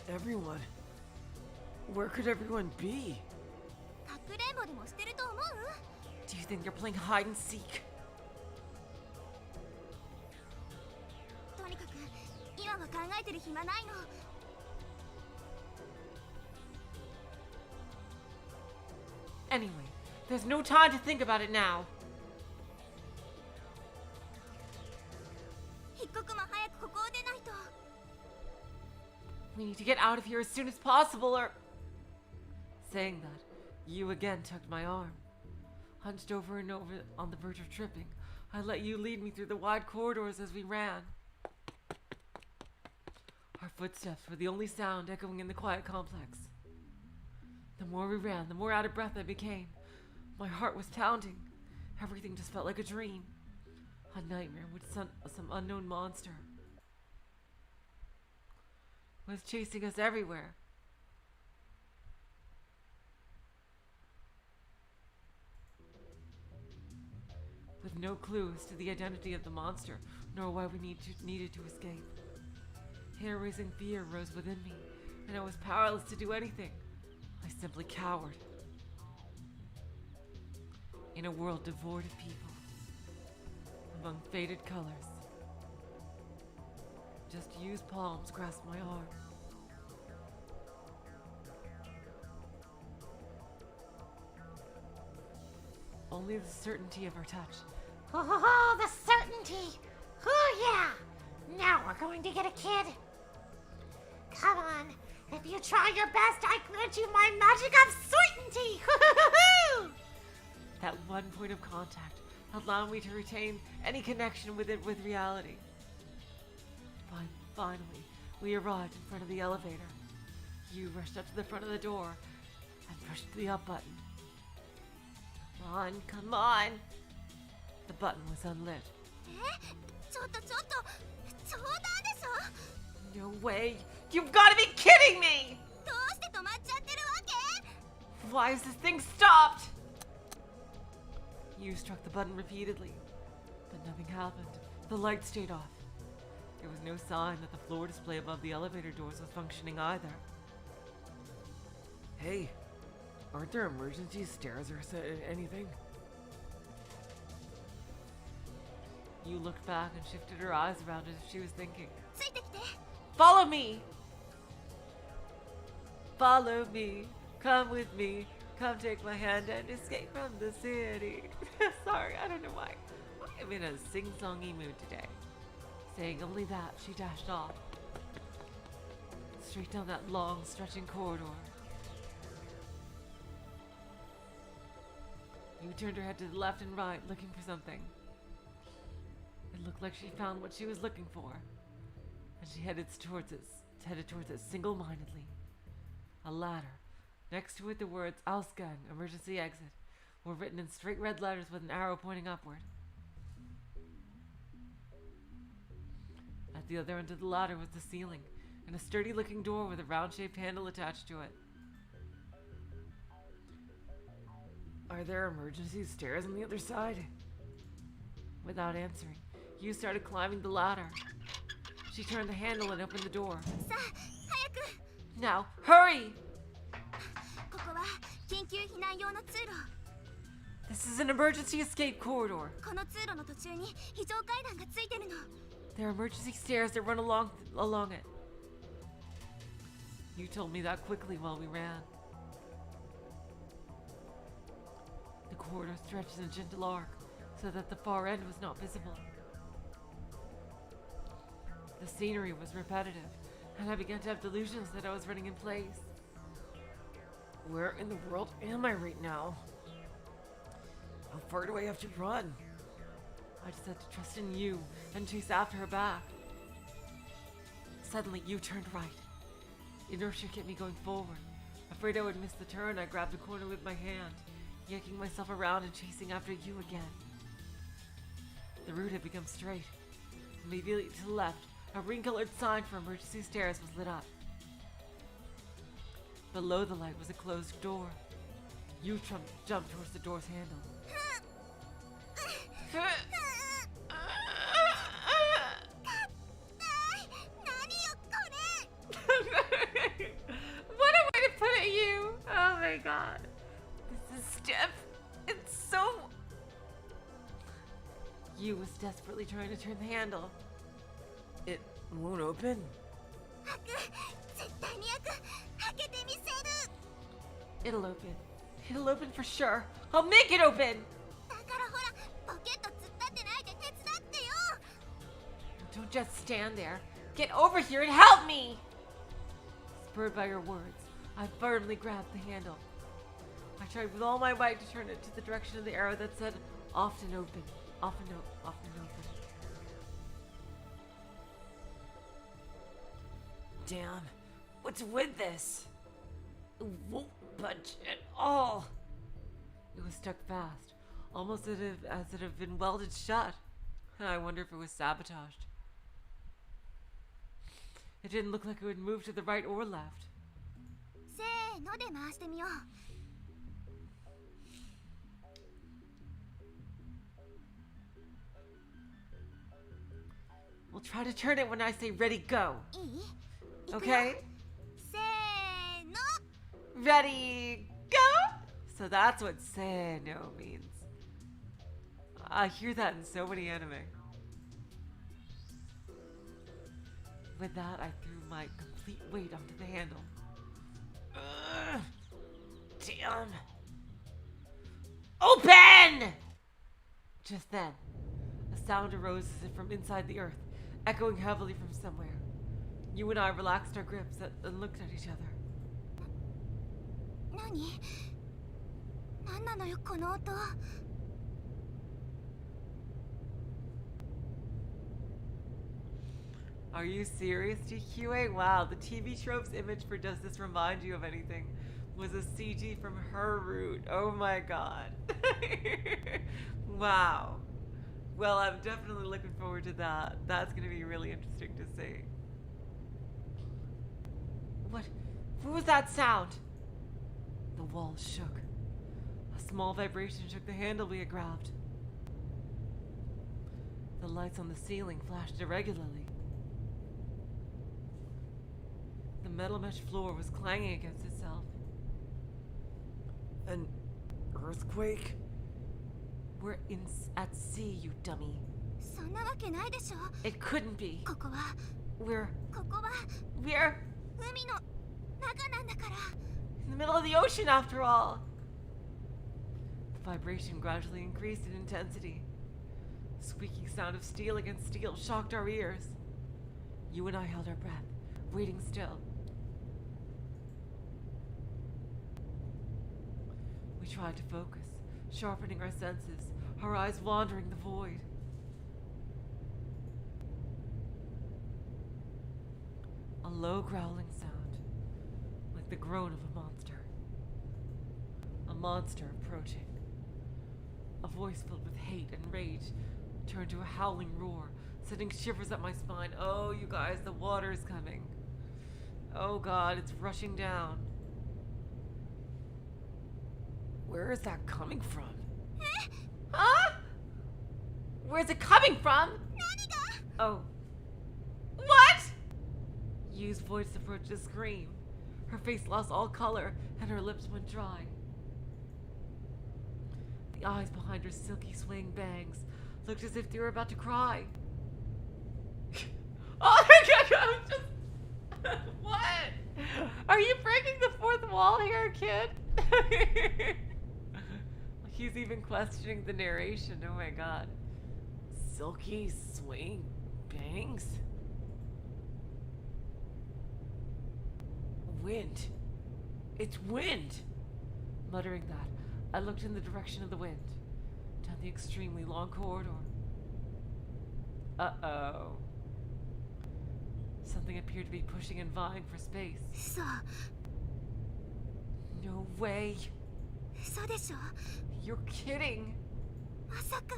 Everyone? Where could everyone be? かくれんぼでもしてると思う Do you think they're playing hide and seek? とにかく今は考えてる暇ないの Anyway, there's no time to think about it now. 一刻も早くここを出ないと We need to get out of here as soon as possible, or... Saying that, you again tugged my arm. Hunched over and over on the verge of tripping, I let you lead me through the wide corridors as we ran. Our footsteps were the only sound echoing in the quiet complex. The more we ran, the more out of breath I became. My heart was pounding. Everything just felt like a dream. A nightmare with some unknown monster was chasing us everywhere. With no clues to the identity of the monster, nor why we needed to escape. Hair-raising fear rose within me, and I was powerless to do anything. I simply cowered. In a world devoid of people, among faded colors, just used palms grasped my arm. Only the certainty of our touch. Oh, the certainty! Oh, yeah! Now we're going to get a kid. Come on, if you try your best, I grant you my magic of certainty! That one point of contact allowed me to retain any connection with it with reality. Finally, we arrived in front of the elevator. You rushed up to the front of the door and pushed the up button. Come on! The button was unlit. ちょっと冗談でしょ No way! You've got to be kidding me! どうして止まっちゃってるわけ Why is this thing stopped? You struck the button repeatedly, but nothing happened. The light stayed off. There was no sign that the floor display above the elevator doors was functioning either. Hey, aren't there emergency stairs or anything? You looked back and shifted her eyes around as if she was thinking. ついてきて Follow me! Follow me. Come with me. Come take my hand and escape from the city. Sorry, I don't know why. I'm in a sing-songy mood today. Saying only that, she dashed off. Straight down that long, stretching corridor. You turned her head to the left and right, looking for something. It looked like she found what she was looking for, and she headed towards it single-mindedly. A ladder. Next to it, the words Ausgang, emergency exit, were written in straight red letters with an arrow pointing upward. At the other end of the ladder was the ceiling, and a sturdy-looking door with a round-shaped handle attached to it. Are there emergency stairs on the other side? Without answering, you started climbing the ladder. She turned the handle and opened the door. さあ早く Now, hurry! ここは緊急避難用の通路 This is an emergency escape corridor. この通路の途中に非常階段がついてるの There are emergency stairs that run along it. You told me that quickly while we ran. The corridor stretched in a gentle arc, so that the far end was not visible. The scenery was repetitive, and I began to have delusions that I was running in place. Where in the world am I right now? How far do I have to run? I just had to trust in you and chase after her back. Suddenly, you turned right. Inertia kept me going forward. Afraid I would miss the turn, I grabbed a corner with my hand, yanking myself around and chasing after you again. The route had become straight. Immediately to the left, a ring-colored sign for emergency stairs was lit up. Below the light was a closed door. You jumped towards the door's handle. What a way to put it, you! Oh my god. This is stiff. It's so... You was desperately trying to turn the handle. It won't open? It'll open. It'll open for sure. I'll make it open! Don't just stand there. Get over here and help me! Spurred by your words, I firmly grabbed the handle. I tried with all my might to turn it to the direction of the arrow that said, often open, often open. Damn, what's with this? It won't budge at all. It was stuck fast, almost as it had been welded shut. I wonder if it was sabotaged. It didn't look like it would move to the right or left. We'll try to turn it when I say ready, go. Okay? Ready, go? So that's what "se no" means. I hear that in so many anime. With that, I threw my complete weight onto the handle. Damn. Open! Just then, a sound arose as if from inside the earth, echoing heavily from somewhere. You and I relaxed our grips and looked at each other. Are you serious, DQA? Wow, the TV trope's image for "Does this remind you of anything?" was a CG from her route. Oh my god. Wow. Well, I'm definitely looking forward to that. That's gonna be really interesting to see. What was that sound? The walls shook. A small vibration shook the handle we had grabbed. The lights on the ceiling flashed irregularly. The metal mesh floor was clanging against itself. An earthquake? We're at sea, you dummy. It couldn't be. We're in the middle of the ocean after all. The vibration gradually increased in intensity. The squeaking sound of steel against steel shocked our ears. You and I held our breath, waiting still. We tried to focus, sharpening our senses, our eyes wandering the void. A low growling sound, like the groan of a monster. A monster approaching. A voice filled with hate and rage turned to a howling roar, sending shivers up my spine. Oh, you guys, the water's coming. Oh god, it's rushing down. Where is that coming from? Huh? Where's it coming from? Oh. What? Yu's voice approached a scream. Her face lost all color, and her lips went dry. The eyes behind her silky swaying bangs looked as if they were about to cry. Oh my god, I'm just... What? Are you breaking the fourth wall here, kid? Like He's even questioning the narration. Oh my god. Silky swing bangs? Wind. It's wind! Muttering that, I looked in the direction of the wind, down the extremely long corridor. Uh-oh. Something appeared to be pushing and vying for space. 嘘 No way. 嘘でしょ You're kidding. まさか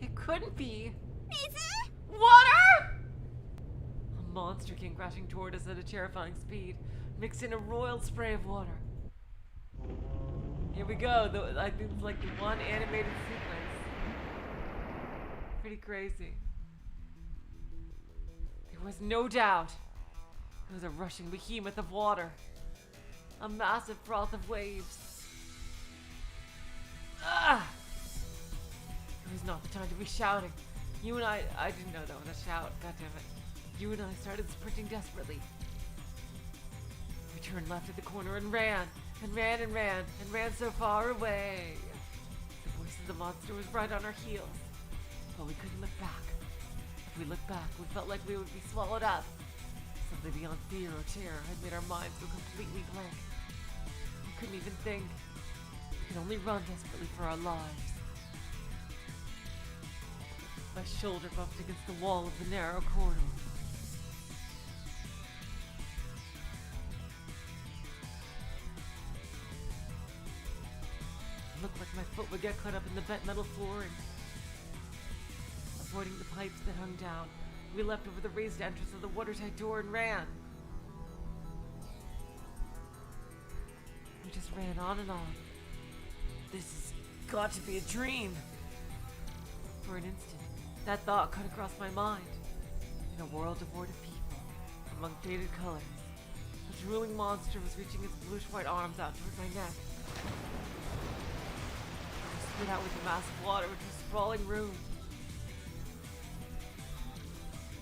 It couldn't be. 水 Water! A monster came crashing toward us at a terrifying speed, mixed in a royal spray of water. Here we go. I think it's like the one animated sequence. Pretty crazy. There was no doubt. It was a rushing behemoth of water. A massive froth of waves. Ah! It was not the time to be shouting. You and I didn't know that was a shout. God damn it. You and I started sprinting desperately. We turned left at the corner and ran, and ran and ran, and ran so far away. The voice of the monster was right on our heels, but we couldn't look back. If we looked back, we felt like we would be swallowed up. Something beyond fear or terror had made our minds go completely blank. We couldn't even think. We could only run desperately for our lives. My shoulder bumped against the wall of the narrow corridor. It looked like my foot would get caught up in the bent metal flooring. Avoiding the pipes that hung down, we leapt over the raised entrance of the watertight door and ran. We just ran on and on. This has got to be a dream. For an instant, that thought cut across my mind. In a world devoid of people, among faded colors, a drooling monster was reaching its bluish-white arms out toward my neck. I spit out with the mass of water into a sprawling room.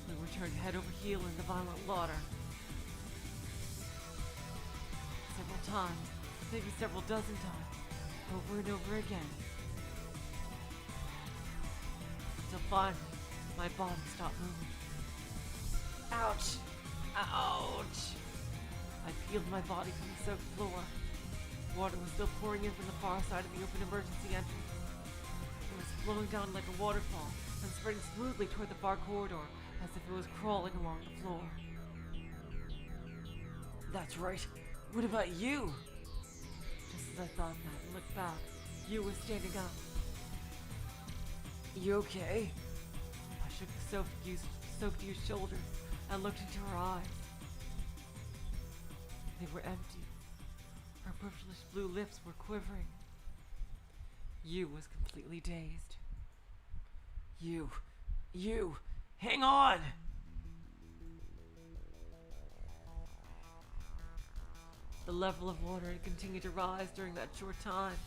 We were turned head over heel in the violent water. Several times, maybe several dozen times, over and over again. Until finally, my body stopped moving. Ouch! Ouch! I peeled my body from the soaked floor. Water was still pouring in from the far side of the open emergency entrance. It was flowing down like a waterfall and spreading smoothly toward the far corridor as if it was crawling along the floor. That's right. What about you? Just as I thought that and looked back, you was standing up. You okay? I shook the soaked used shoulders and looked into her eyes. They were empty. Her purplish blue lips were quivering. You was completely dazed. You, hang on! The level of water had continued to rise during that short time.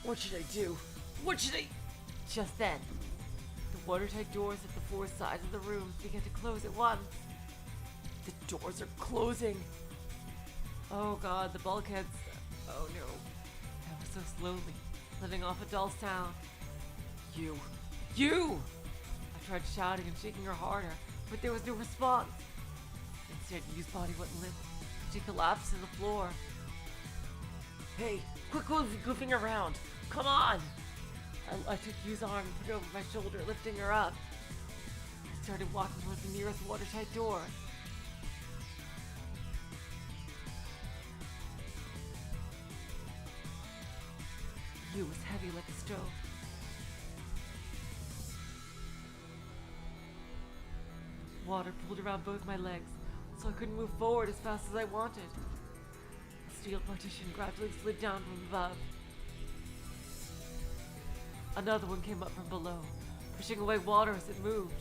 What should I do? What should I... Just then, the watertight doors at the four sides of the room began to close at once. The doors are closing. Oh god, the bulkheads... Oh no. Ever so slowly, letting off a dull sound. You! I tried shouting and shaking her harder, but there was no response. Instead, Yu's body went limp. She collapsed to the floor. Hey, quit goofing around! Come on! I took Yu's arm and put it over my shoulder, lifting her up. I started walking towards the nearest watertight door. Yu was heavy like a stone. Water pulled around both my legs, so I couldn't move forward as fast as I wanted. A steel partition gradually slid down from above. Another one came up from below, pushing away water as it moved.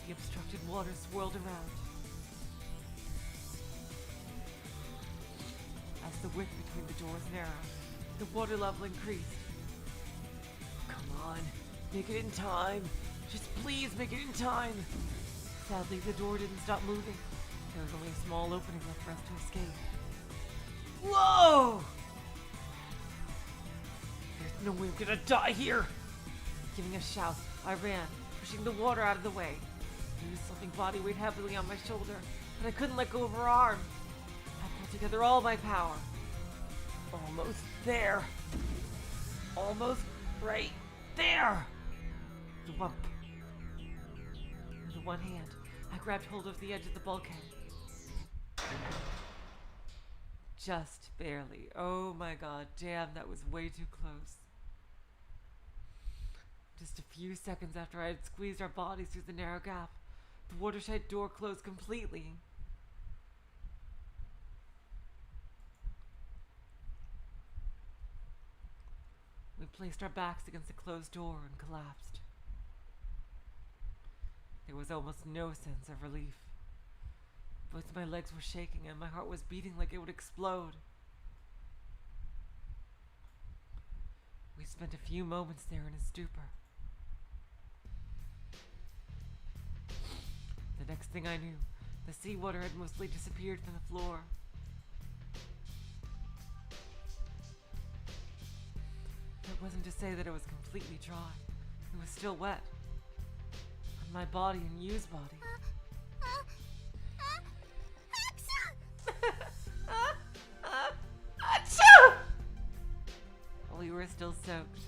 The obstructed water swirled around. As the width between the doors narrowed, the water level increased. Come on, make it in time. Just please make it in time. Sadly, the door didn't stop moving, There was only a small opening left for us to escape. Whoa! There's no way I'm gonna die here! Giving a shout, I ran, pushing the water out of the way. Lou's slumping body weighed heavily on my shoulder, but I couldn't let go of her arm. I pulled together all my power. Almost there. Almost right there. Thwump. With one hand, I grabbed hold of the edge of the bulkhead. Just barely. Oh my god, damn, that was way too close. Just a few seconds after I had squeezed our bodies through the narrow gap, the watertight door closed completely. We placed our backs against the closed door and collapsed. There was almost no sense of relief. Both my legs were shaking and my heart was beating like it would explode. We spent a few moments there in a stupor. The next thing I knew, the seawater had mostly disappeared from the floor. That wasn't to say that it was completely dry. It was still wet. On my body and Yu's body. Achoo! We were still soaked.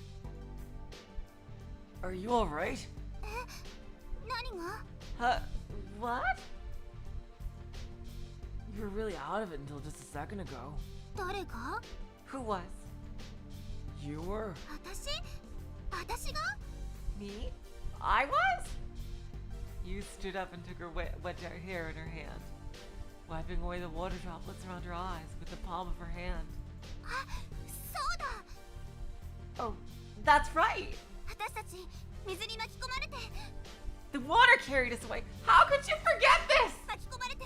Are you alright? 何が Huh? What? You were really out of it until just a second ago. 誰が Who was? You were? 私が Me? I was? Yu stood up and took her wet hair in her hand, wiping away the water droplets around her eyes with the palm of her hand. あ、そうだ Oh, that's right! 私たち水に巻き込まれて The water carried us away! How could you forget this? 巻き込まれて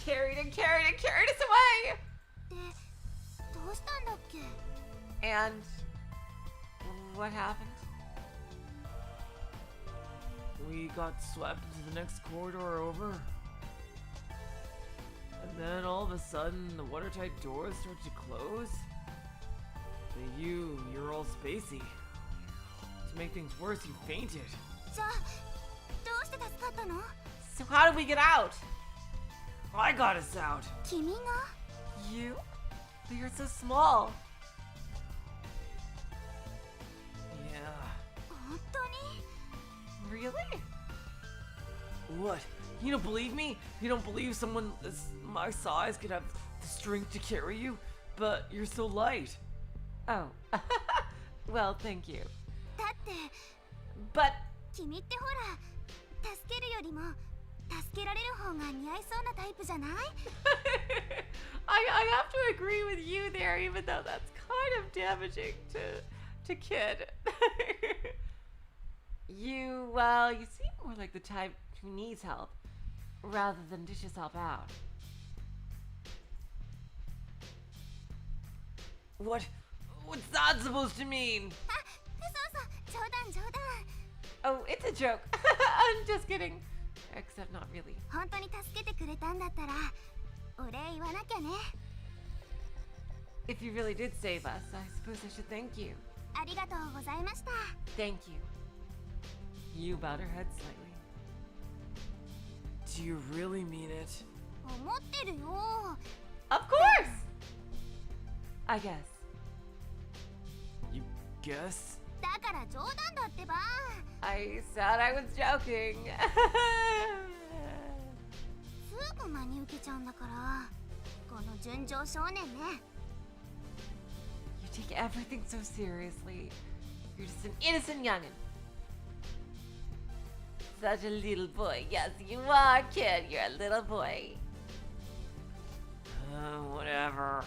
Carried and carried and carried us away! で、どうしたんだっけ And what happened? We got swept into the next corridor over. And then all of a sudden, the watertight doors started to close. But you're all spacey. To make things worse, you fainted. じゃあどうして助かったの So how did we get out? I got us out. 君が You? But you're so small. Yeah. 本当に Really? What? You don't believe me? You don't believe someone my size could have the strength to carry you? But you're so light. Oh. Well, thank you. だって But 君ってほら助けるよりも助けられる方が似合いそうなタイプじゃない I have to agree with you there, even though that's kind of damaging to Kid. You seem more like the type who needs help, rather than dishes help out. What's that supposed to mean? あ、嘘冗談冗談 Oh, it's a joke. I'm just kidding. Except not really. 本当に助けてくれたんだったらお礼言わなきゃね If you really did save us, I suppose I should thank you. ありがとうございました Thank you. You bowed her head slightly. Do you really mean it? 思ってるよ Of course! I guess. You guess? だから冗談だってば I said I was joking. すぐ真に受けちゃうんだからこの純情少年ね You take everything so seriously. You're just an innocent youngin'. Such a little boy. Yes, you are, kid. You're a little boy. Whatever.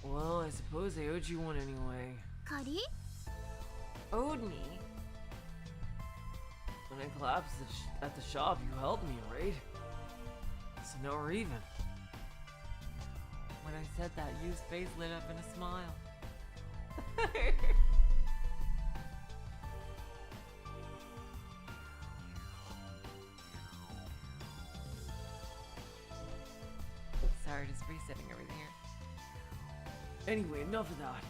Well, I suppose I owed you one anyway. 仮 Owed me? When I collapsed at the shop, you helped me, right? So now we're even. When I said that, Yu's face lit up in a smile. Sorry, just resetting everything here. Anyway, enough of that.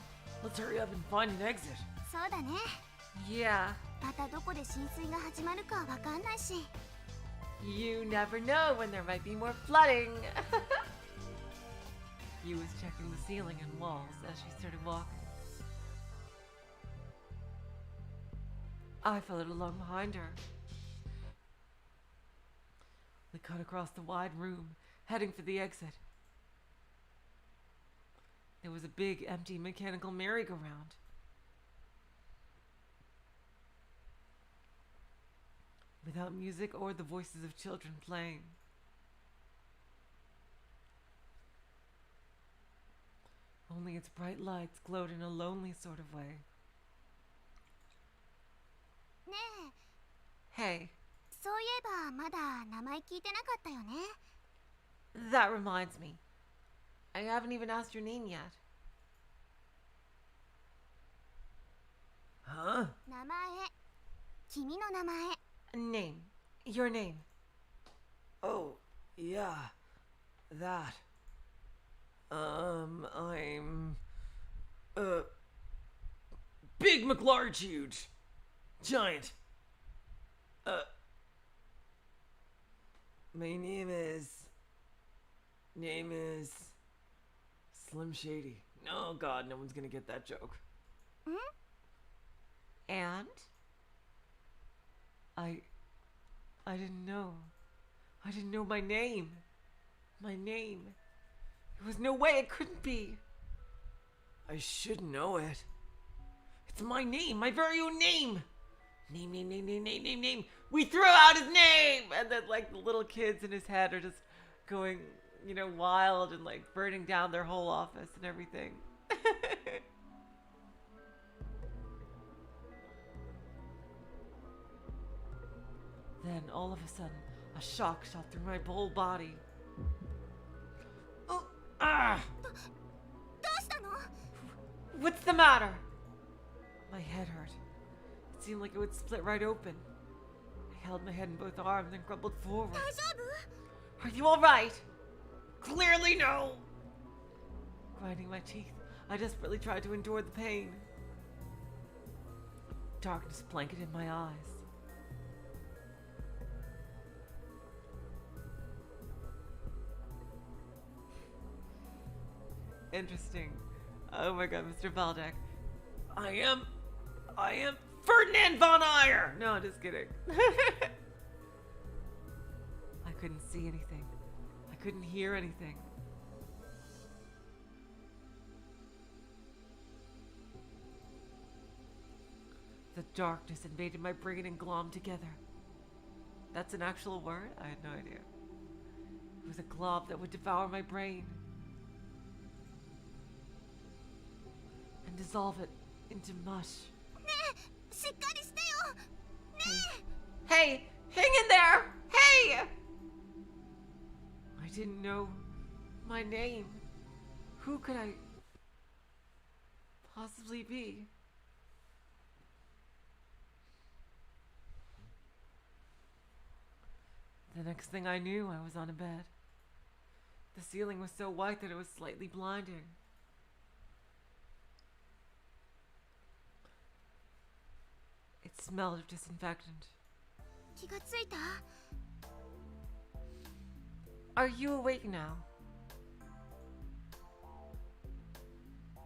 Let's hurry up and find an exit. そうだね。 Yeah, またどこで浸水が始まるかわかんないし。 you never know when there might be more flooding. Yu was checking the ceiling and walls as she started walking. I followed along behind her. We cut across the wide room, heading for the exit. There was a big, empty mechanical merry-go-round. Without music or the voices of children playing. Only its bright lights glowed in a lonely sort of way. ね Hey, え、そういえばまだ名前聞いてなかったよね。 that reminds me. I haven't even asked your name yet. Huh? 名前。君の名前。 Name. Your name. Oh, yeah. That. I'm... Big McLarge huge. Giant. My name is... Slim Shady. Oh god, no one's gonna get that joke. And? I didn't know. I didn't know my name. My name. There was no way it couldn't be. I should know it. It's my name, my very own name. Name. We threw out his name! And then, like, the little kids in his head are just going, you know, wild and, like, burning down their whole office and everything. Then, all of a sudden, a shock shot through my whole body. Oh, ah! どうしたの？ What's the matter? My head hurt. It seemed like it would split right open. I held my head in both arms and crumpled forward. 大丈夫？ Are you alright? Clearly no. Grinding my teeth, I desperately tried to endure the pain. Darkness blanketed my eyes. Interesting. Oh my god, Mr. Baldeck. I am Ferdinand von Ayer. No, just kidding. I couldn't see anything. I couldn't hear anything. The darkness invaded my brain and glommed together. That's an actual word? I had no idea. It was a glob that would devour my brain and dissolve it into mush. ねえ、しっかりしてよ。ね Hey, hang in there! Hey! I didn't know my name. Who could I possibly be? The next thing I knew, I was on a bed. The ceiling was so white that it was slightly blinding. It smelled of disinfectant. え、気がついた？ Are you awake now?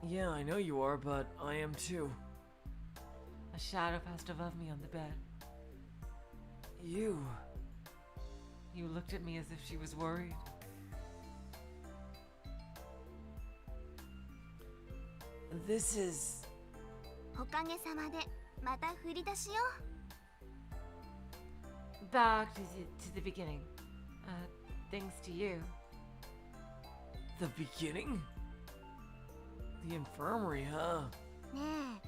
Yeah, I know you are, but I am too. A shadow passed above me on the bed. You. You looked at me as if she was worried. This is... おかげさまでまた振り出しよ。 Back to the beginning. Thanks to you. the beginning? The infirmary, huh? ねえ、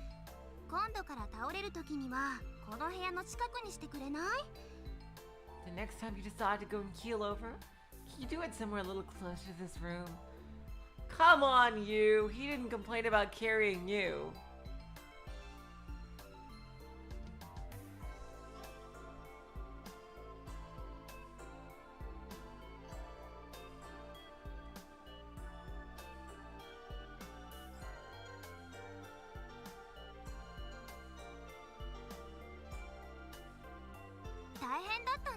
今度から倒れる時にはこの部屋の近くにしてくれない？ The next time you decide to go and keel over, can you do it somewhere a little closer to this room? Come on, you! He didn't complain about carrying you.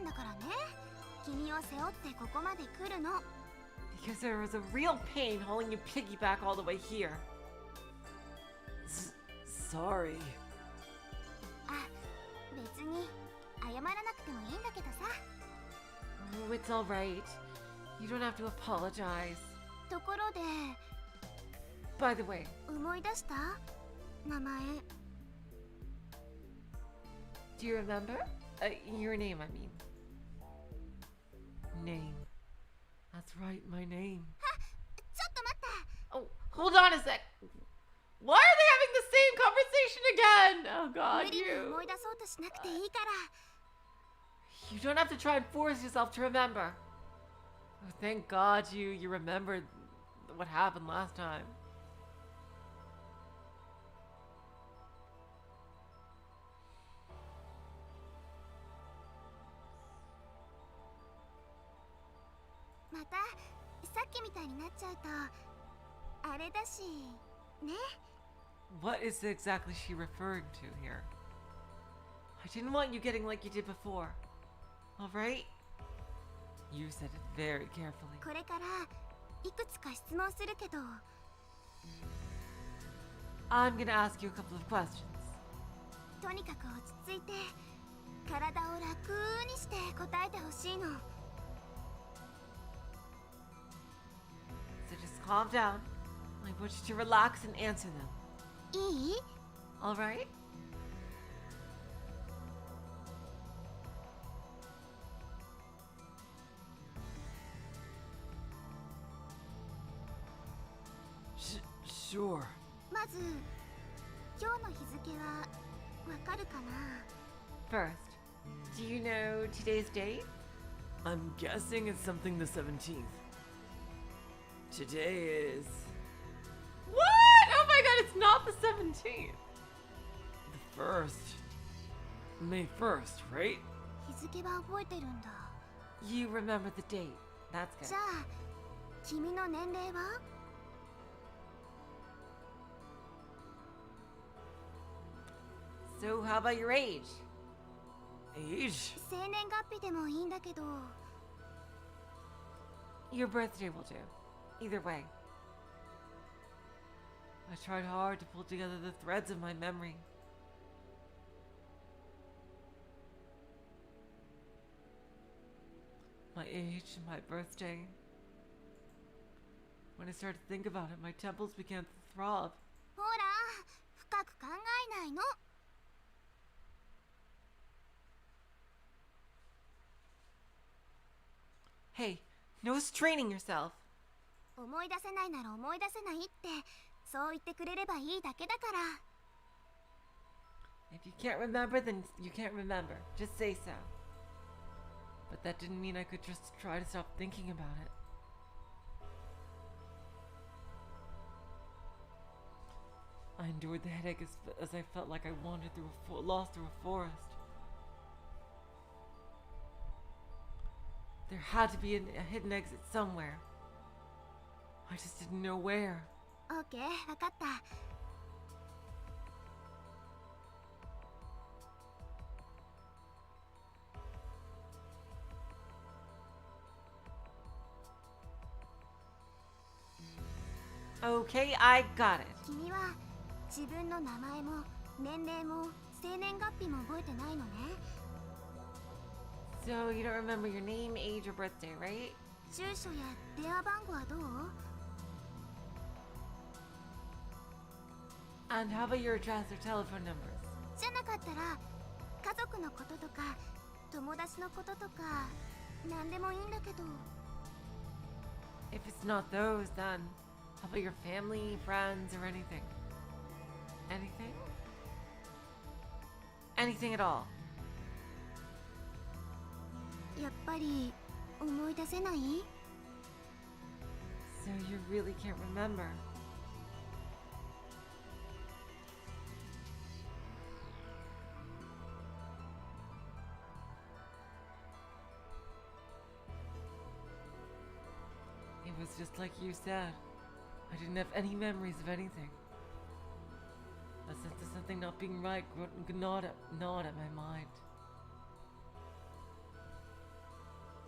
んだからね。君を背負ってここまで来るの。 Because there was a real pain holding you piggyback all the way here. Sorry. あ、別に謝らなくてもいいんだけどさ。 Oh, it's alright. You don't have to apologize. ところで By the way, 思い出した？名前。 do you remember? Your name, I mean. Name. That's right, my name. ちょっと待って。 Oh, hold on a sec. Why are they having the same conversation again? Oh 無 god, 理に you. 思い出そうとしなくていいから。 You don't have to try and force yourself to remember. Oh, thank God you remembered what happened last time.またさっきみたいになっちゃうとあれだしね。 What is exactly she referring to here? I didn't want you getting like you did before. Alright? You said it very carefully. これからいくつか質問するけど、 I'm gonna ask you a couple of questions. とにかく落ち着いて体を楽にして答えてほしいの。 So just calm down. I want you to relax and answer them. いい？ Alright? Sure. まず今日の日付はわかるかな？ First, do you know today's date? I'm guessing it's something the 17th. Today is What? Oh my god, it's not the 17th. the 1st. May 1st, right? 日付は覚えてるんだ。 You remember the date. That's じ good. ゃあ君の年齢は？ So how about your age? Age? 生年月日でもいいんだけど。 Your birthday will do. Either way. I tried hard to pull together the threads of my memory. My age and my birthday. When I started to think about it, my temples began to throb. ほら深く考えないの。 Hey, no straining yourself. 思い出せないなら思い出せないってそう言ってくれればいいだけだから。 If you can't remember, then you can't remember. Just say so. But that didn't mean I could just try to stop thinking about it. I endured the headache as I felt like I wandered lost through a forest. There had to be a hidden exit somewhere. I just didn't know where. オーケー、わかった。 Okay, I got it. 君は自分の名前も年齢も生年月日も覚えてないのね。 So you don't remember your name, age, or birthday, right? 住所や電話番号はどう？ And how about your address or telephone numbers? じゃなかったら家族のこととか友達のこととか何でもいいんだけど。 If it's not those, then how about your family, friends, or anything? Anything? Anything at all? やっぱり思い出せない？ So you really can't remember. It was just like you said. I didn't have any memories of anything. A sense of something not being right gnawed at my mind.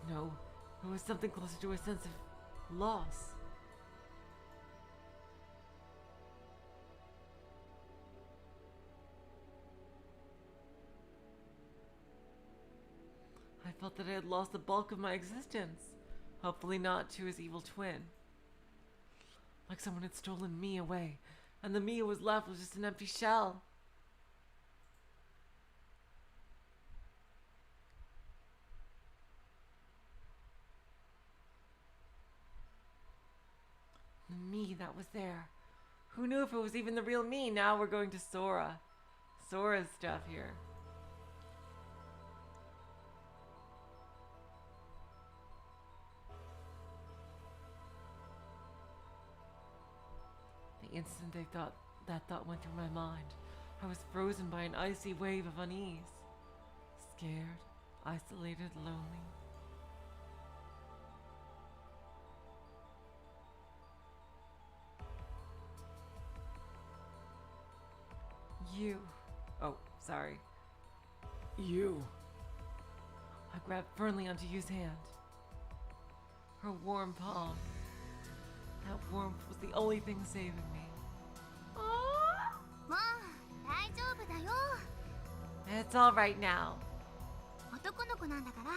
No, it was something closer to a sense of loss. I felt that I had lost the bulk of my existence. Hopefully not to his evil twin. Like someone had stolen me away, and the me who was left was just an empty shell. The me that was there. Who knew if it was even the real me? Now we're going to Sora. Sora's stuff here. The instant that thought went through my mind, I was frozen by an icy wave of unease. Scared, isolated, lonely. You. Oh, sorry. You. I grabbed firmly onto Yu's hand. Her warm palm. That warmth was the only thing saving me. もう大丈夫だよ。 It's all right now. 男の子なんだから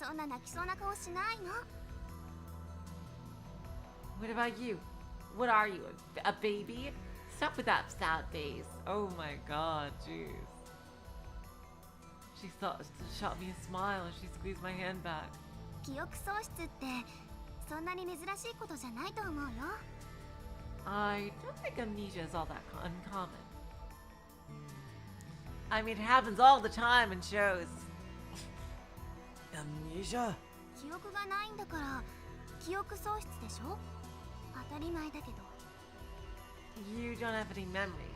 そんな泣きそうな顔しないの。 What about you? What are you, a baby? Stop with that sad face. Oh my god, jeez. She shot me a smile as she squeezed my hand back. 記憶喪失ってそんなに珍しいことじゃないと思うよ。 I don't think amnesia is all that uncommon. I mean, it happens all the time in shows. Amnesia? 記憶がないんだから記憶喪失でしょ。当たり前だけど。 You don't have any memory,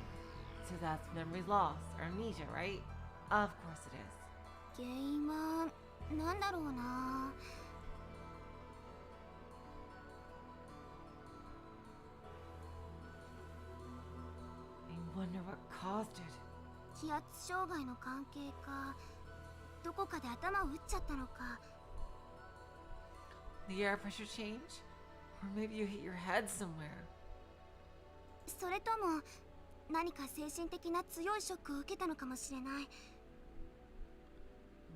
so that's memory loss or amnesia, right? Of course it is. 原因はなんだろうな。 I wonder what caused it. 気圧障害の関係か、どこかで頭を打っちゃったのか。 The air pressure change? Or maybe you hit your head somewhere. それとも何か精神的な強いショックを受けたのかもしれない。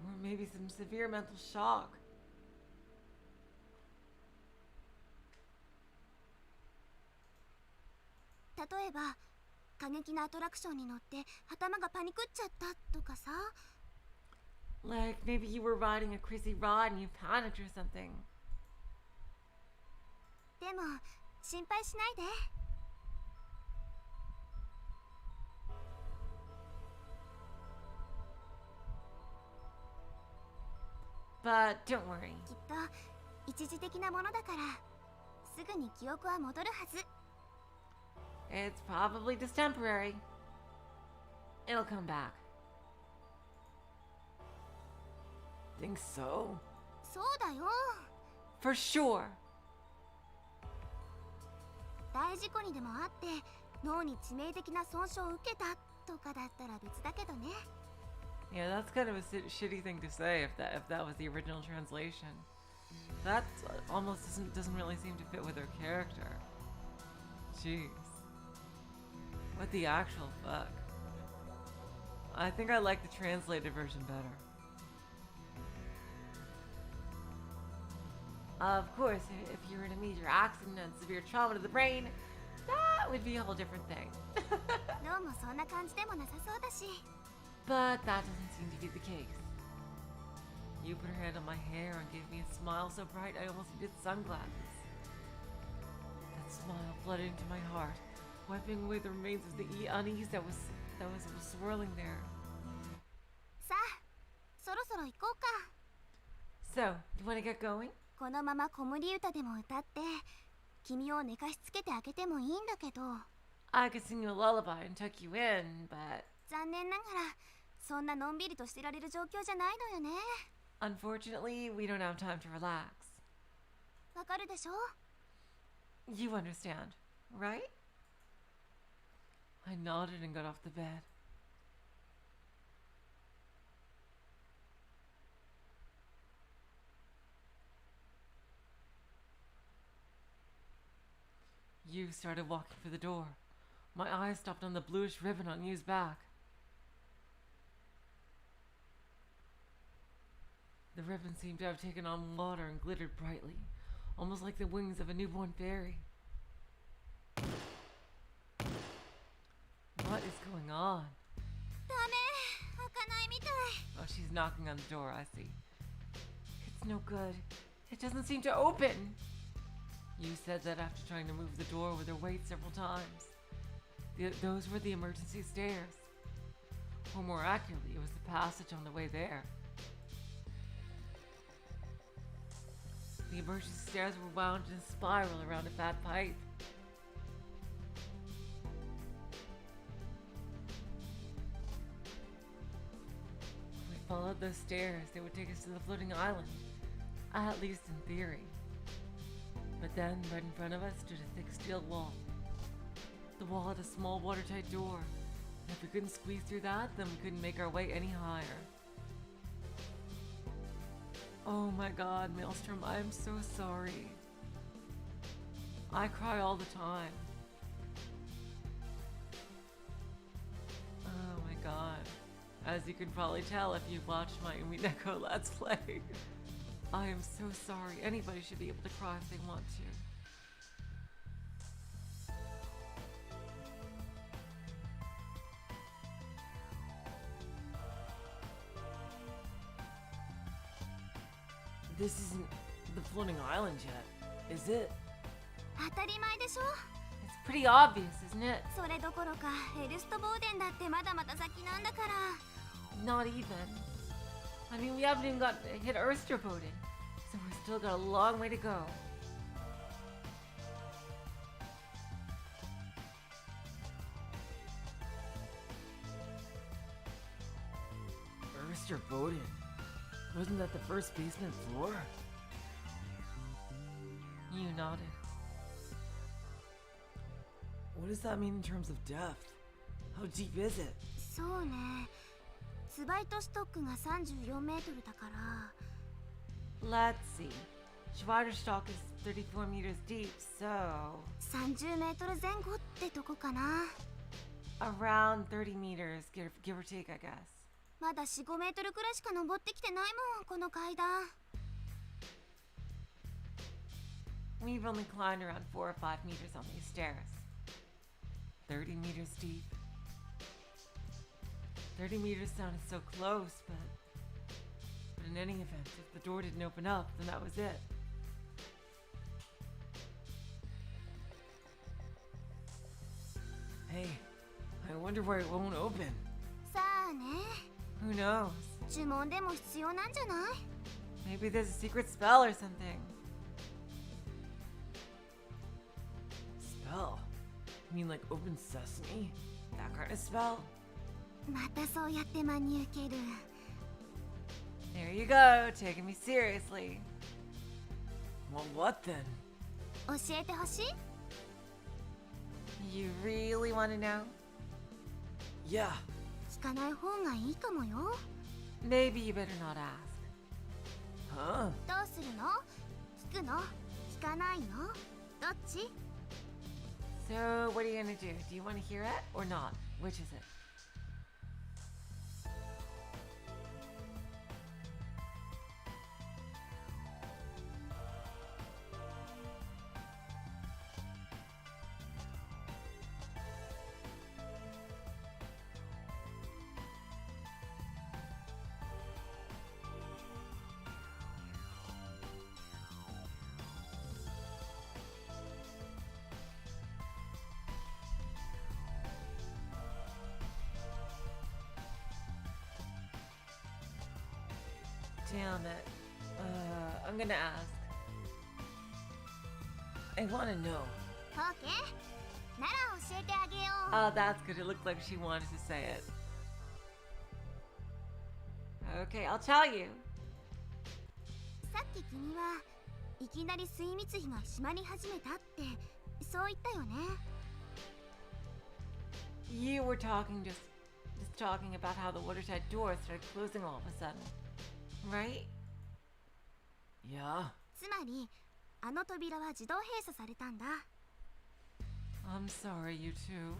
Or maybe some severe mental shock. 例えば過激なアトラクションに乗って頭がパニクっちゃったとかさ。 Like maybe you were riding a crazy ride and you panicked or something. でも心配しないで。 But don't worry. きっと一時的なものだからすぐに記憶は戻るはず。 It's probably just temporary. It'll come back. Think so? そうだよ。 For sure. 大事故にでもあって脳に致命的な損傷を受けたとかだったら別だけどね。 Yeah, that's kind of a shitty thing to say if that was the original translation. That almost doesn't really seem to fit with her character. Jeez. What the actual fuck? I think I like the translated version better. Of course, if you're in a major accident and severe trauma to the brain, that would be a whole different thing. どうもそんな感じでもなさそうだし。 But that doesn't seem to be the case. You put her hand on my hair and gave me a smile so bright I almost needed sunglasses. That smile flooded into my heart, wiping away the remains of the unease that was swirling there. さあ、そろそろ行こうか。 So, do you want to get going? このまま子守歌でも歌って君を寝かしつけてあげてもいいんだけど。 I could sing you a lullaby and tuck you in, but 残念ながらそんなのんびりとしてられる状況じゃないのよね。 unfortunately, we don't have time to relax. わかるでしょ？ You understand, right? I nodded and got off the bed. Yu started walking for the door. My eyes stopped on the bluish ribbon on Yu's back. The ribbon seemed to have taken on water and glittered brightly, almost like the wings of a newborn fairy. What is going on? ダメ、開かないみたい。 Oh, she's knocking on the door, I see. It's no good. It doesn't seem to open. You said that after trying to move the door with her weight several times. Those were the emergency stairs. Or more accurately, it was the passage on the way there. The emergency stairs were wound in a spiral around a fat pipe. If we followed those stairs, they would take us to the floating island. At least in theory. But then, right in front of us stood a thick steel wall. The wall had a small watertight door. And if we couldn't squeeze through that, then we couldn't make our way any higher. Oh my god, Maelstrom, I am so sorry. I cry all the time. Oh my god. As you can probably tell if you've watched my Umineko Let's Play. I am so sorry. Anybody should be able to cry if they want to. This isn't the floating island yet, is it? 当たり前でしょ。 It's pretty obvious, isn't it? それどころかエルストボーデンだってまだまだ先なんだから。 Not even. I mean, we haven't even got hit Oysterboden, so we've still got a long way to go. Oysterboden? Wasn't that the first basement floor? You nodded. What does that mean in terms of depth? How deep is it? そうね。ツバイトストックが34メートルだから。 Let's see. Schweiderstock is 34 meters deep, so 30メートル前後ってとこかな。 around 30 meters, give or take, I guess. まだ4、5メートルくらいしか登ってきてないもん、この階段。 We've only climbed around 4 or 5 meters on these stairs. 30 meters deep. 30 meters sounded so close, but in any event, if the door didn't open up, then that was it. Hey, I wonder why it won't open. さあね。 Who knows? 呪文でも必要なんじゃない？ Maybe there's a secret spell or something. Spell? You mean like open sesame? That kind of spell? またそうやって真に受ける。 There you go, taking me seriously. Well, what then? 教えてほしい？ You really want to know? Yeah. 聞かない方がいいかもよ。 Maybe you better not ask. Huh? どうするの？聞くの？聞かないの？どっち？ So, what are you gonna do? Do you want to hear it or not? Which is it? Damn it. I'm gonna ask. I wanna know. オーケー。なら教えてあげよう。 Oh, that's good. It looked like she wanted to say it. Okay, I'll tell you. さっき君はいきなり水密費が閉まり始めたってそう言ったよね。 You were talking just talking about how the watertight door started closing all of a sudden. Right? Yeah. つまりあの扉は自動閉鎖されたんだ。I'm sorry, you two.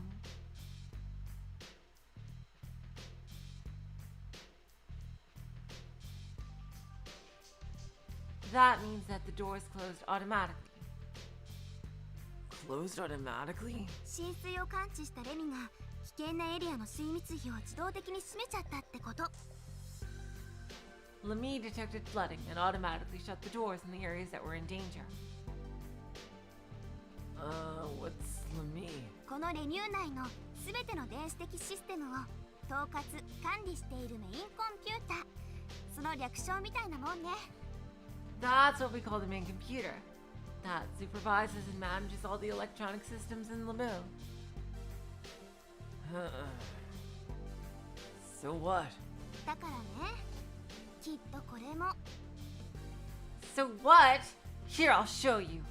That means that the door is closed automatically. Closed automatically? 浸水を感知したレミが危険なエリアの水密費を自動的に閉めちゃったってこと。 Lemmy detected flooding and automatically shut the doors in the areas that were in danger. What's Lemmy? このレミュー内のすべての電子的システムを統括管理しているメインコンピューター、その略称みたいなもんね。 That's what we call the main computer. That supervises and manages all the electronic systems in Lemu. So what? だからね、きっとこれも So what? Here, I'll show you.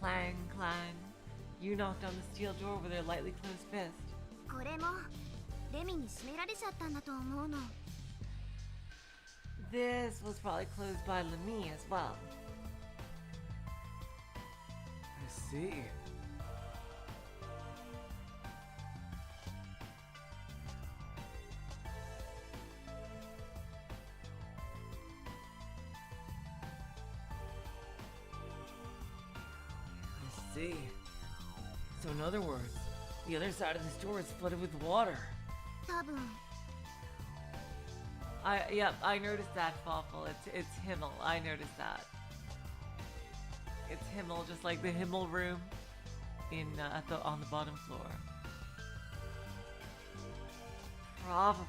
Clang, clang. You knocked on the steel door with your lightly closed fist. これもレミに閉められちゃったんだと思うの。 This was probably closed by Lemmy as well. I see. I see. So in other words, the other side of this door is flooded with water. 多分 I noticed that, Fawful. It's Himmel. I noticed that. It's Himmel, just like the Himmel room in on the bottom floor. Probably.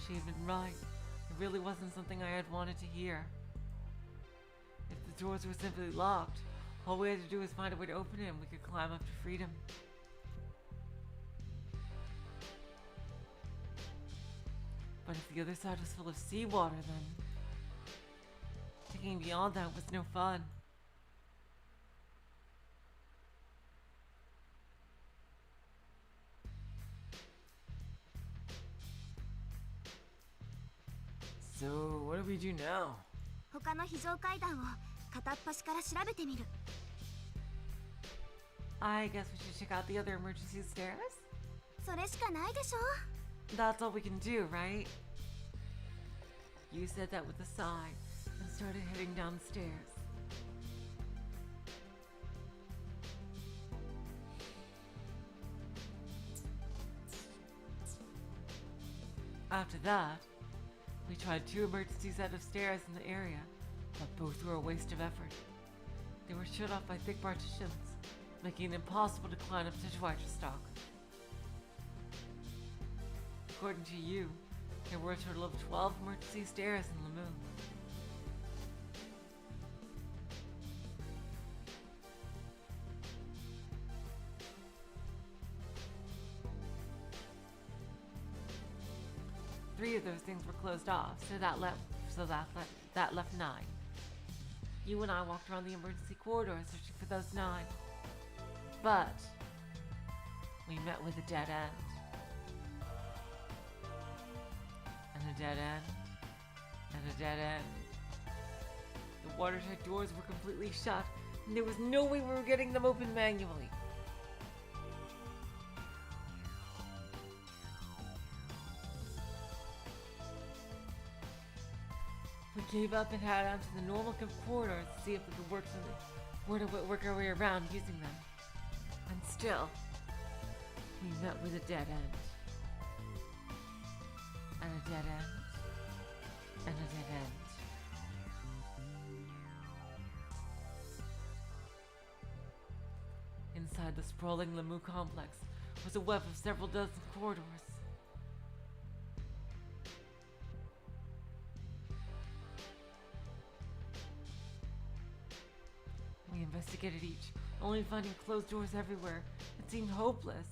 She'd been right. It really wasn't something I had wanted to hear. If the doors were simply locked, all we had to do was find a way to open it and we could climb up to freedom. But if the other side was full of seawater, then thinking beyond that was no fun. So what do we do now? 他の非常階段を片っ端から調べてみる。 I guess we should check out the other emergency stairs? それしかないでしょ。 That's all we can do, right? You said that with a sigh and started heading down the stairs. After that, we tried 2 emergency set of stairs in the area, but both were a waste of effort. They were shut off by thick partitions, making it impossible to climb up to Schweiterstock. According to you, there were a total of 12 emergency stairs in Lemu. Three of those things were closed off, so that left 9. You and I walked around the emergency corridor searching for those 9. But we met with a dead end. And a dead end. And a dead end. The watertight doors were completely shut, and there was no way we were getting them open manually. We gave up and headed out to the normal corridors to see if we could work our way around using them. And still, we met with a dead end. And a dead end. And a dead end. Inside the sprawling Lemu complex was a web of several dozen corridors. We investigated each, only finding closed doors everywhere. It seemed hopeless.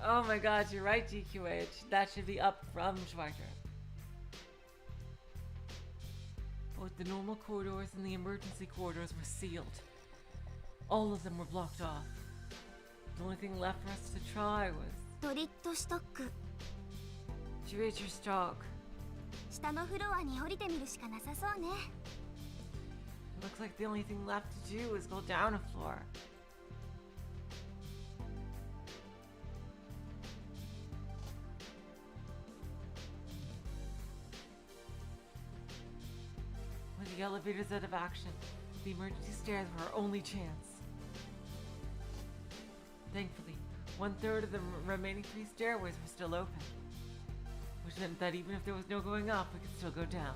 Oh my god, you're right, DQH. That should be up from Schweiter. Both the normal corridors and the emergency corridors were sealed. All of them were blocked off. The only thing left for us to try was トリットストック to reach your stock. 下のフロアに降りてみるしかなさそうね。 Looks like the only thing left to do is go down a floor. With the elevators out of action, the emergency stairs were our only chance. Thankfully, 1/3 of the remaining 3 stairways were still open, which meant that even if there was no going up, we could still go down.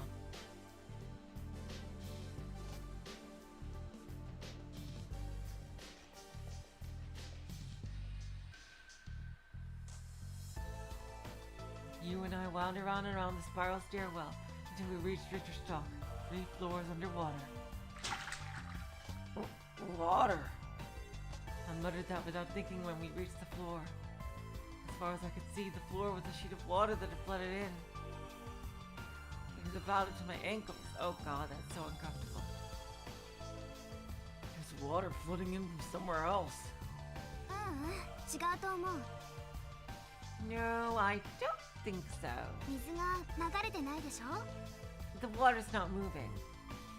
You and I wound around and around the spiral stairwell until we reached Richter's Dock, 3 floors underwater. Water! I muttered that without thinking when we reached the floor. As far as I could see, the floor was a sheet of water that had flooded in. It was about up to my ankles. Oh god, that's so uncomfortable. There's water flooding in from somewhere else. 違うと思う。 No, I don't think so. 水が流れてないでしょ。 The water's not moving,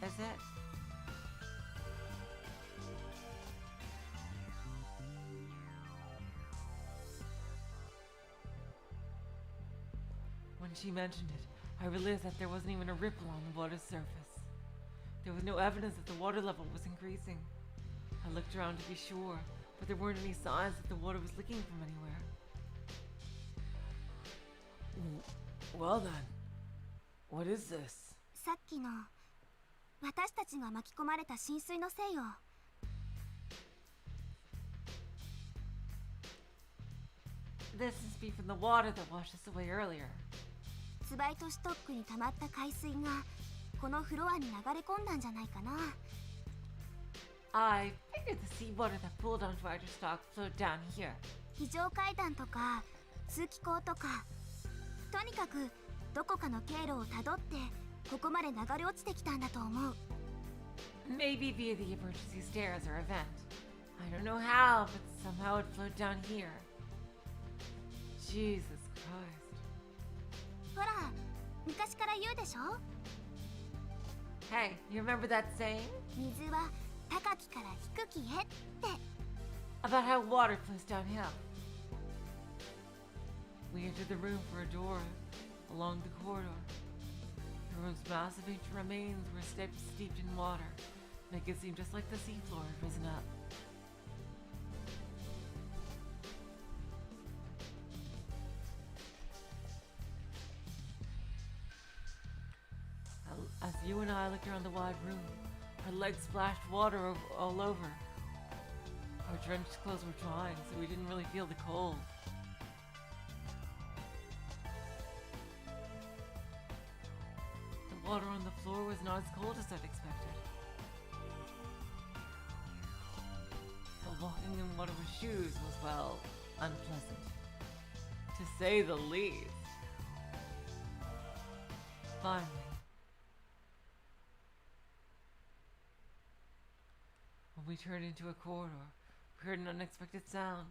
is it? When she mentioned it, I realized that there wasn't even a ripple on the water's surface. There was no evidence that the water level was increasing. I looked around to be sure, but there weren't any signs that the water was leaking from anywhere. Well then, what is this? さっきの私たちが巻き込まれた浸水のせいよ。 This must be from the water that washed us away earlier. ツバイトストックに溜まった海水がこのフロアに流れ込んだんじゃないかな。 I figured the seawater that pooled onto our stock flowed down here. 非常階段とか通気口とか、とにかくどこかの経路をたどってここまで流れ落ちてきたんだと思う。 Maybe via the emergency stairs or a vent. I don't know how, but somehow it flowed down here. Jesus Christ. ほら、昔から言うでしょ。 Hey, you remember that saying? 水は高きから低きへって。 About how water flows downhill. We entered the room for a door along the corridor. The room's massive ancient remains were steeped in water, making it seem just like the seafloor had risen up. As you and I looked around the wide room, our legs splashed water all over. Our drenched clothes were drying, so we didn't really feel the cold. The water on the floor was not as cold as I'd expected. But walking in water with shoes was, well, unpleasant. To say the least. Finally. When we turned into a corridor, we heard an unexpected sound.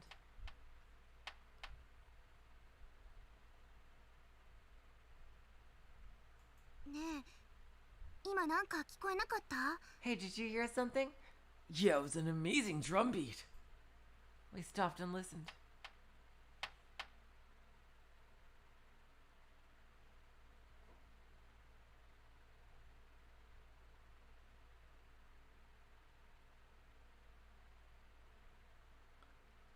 Hey, did you hear something? Yeah, it was an amazing drum beat. We stopped and listened.